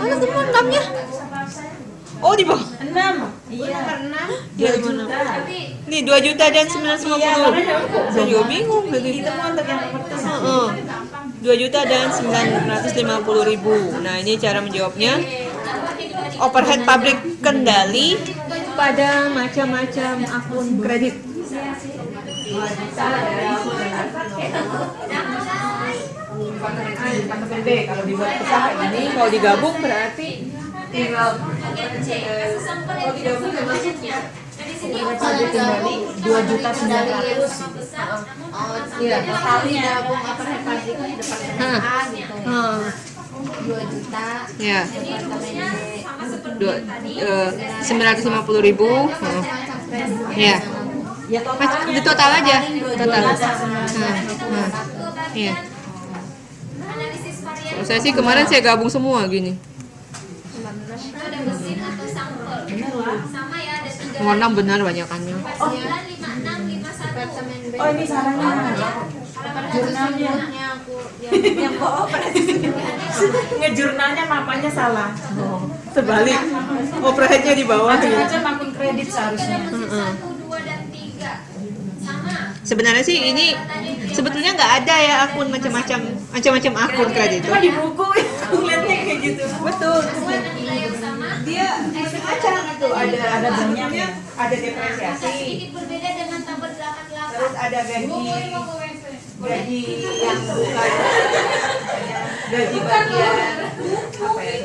Mana teman 6-nya? Oh di bawah. 6. Iya. Iya di mana? Tapi Nih 2 juta dan 950. Saya juga bingung tadi. Itu mau untuk yang pertama. 2 juta dan 950.000. Nah ini cara menjawabnya. Overhead pabrik kendali pada macam-macam akun kredit. Kalau dibuat besar kayak gini, kalau digabung berarti tinggal bagian C, kasih sampel yang tidak punya budgetnya. Dari sini Pabrik kendali 2.900.000. sama besar, namun Iya, kali gabung overhead pabriknya departemen A gitu. 2 juta. Ya. jadi rumusnya sama seperti Dua, yang tadi. 950.000. Macam-macam kredit. Ya. Ya Di total aja. Total. Satu Iya. bagian analisis varian. Saya sih kemarin saya gabung semua gini. Itu ada mesin atau sampel. Sama ya, ada 3. Nomor 6 benar banyakannya. 9, 56, 51. Departemen B. Oh ini sarannya. Jurnalnya. Jurnalnya aku yang Ngejurnalnya namanya salah. Terbalik. Overheadnya di bawah. Macam-macam akun kredit seharusnya. Ada mesin 1, 2, dan 3. Sama. Sebenarnya sih ini sebetulnya nggak ada ya akun macam-macam akun kredit itu. Cuma di buku aku lihatnya kayak gitu. Betul. Sesuai dengan nilai yang sama. Dia macam-macam itu Ada banyak ya. ada Agak depresiasi, sedikit berbeda dengan tabel 88. terus ada gaji yang bukan gaji bagian apa ya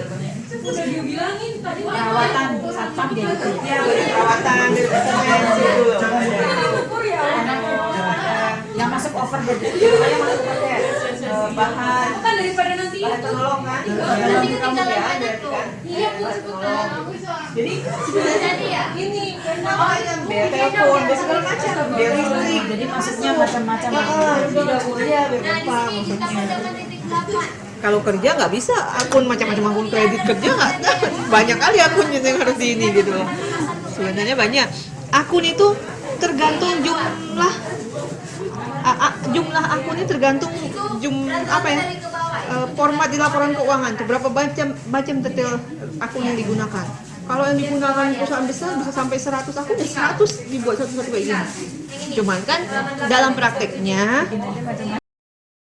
Perawatan satpam dia gitu. ya perawatan gitu Yang masuk over yang masuk pakai bahan bahan penolong kan Nanti ketinggalan banyak tuh. iya jadi Jadi ya, ini biar telepon biar segala macam biar listrik Jadi maksudnya macam-macam. sudah kuliah biar nah di gampang sini kita dengan titik 8. kalau kerja nggak bisa akun macam-macam akun kredit kerja nggak banyak kali akunnya yang harus di ini gitu loh sebenarnya banyak akun itu tergantung jumlah akunnya tergantung apa ya Dari ke bawah ya. format di laporan keuangan tuh berapa macam detail akun yang digunakan Kalau yang digunakan di perusahaan besar bisa sampai 100 akun ya 100 dibuat satu-satu kayak gini. Cuman kan dalam prakteknya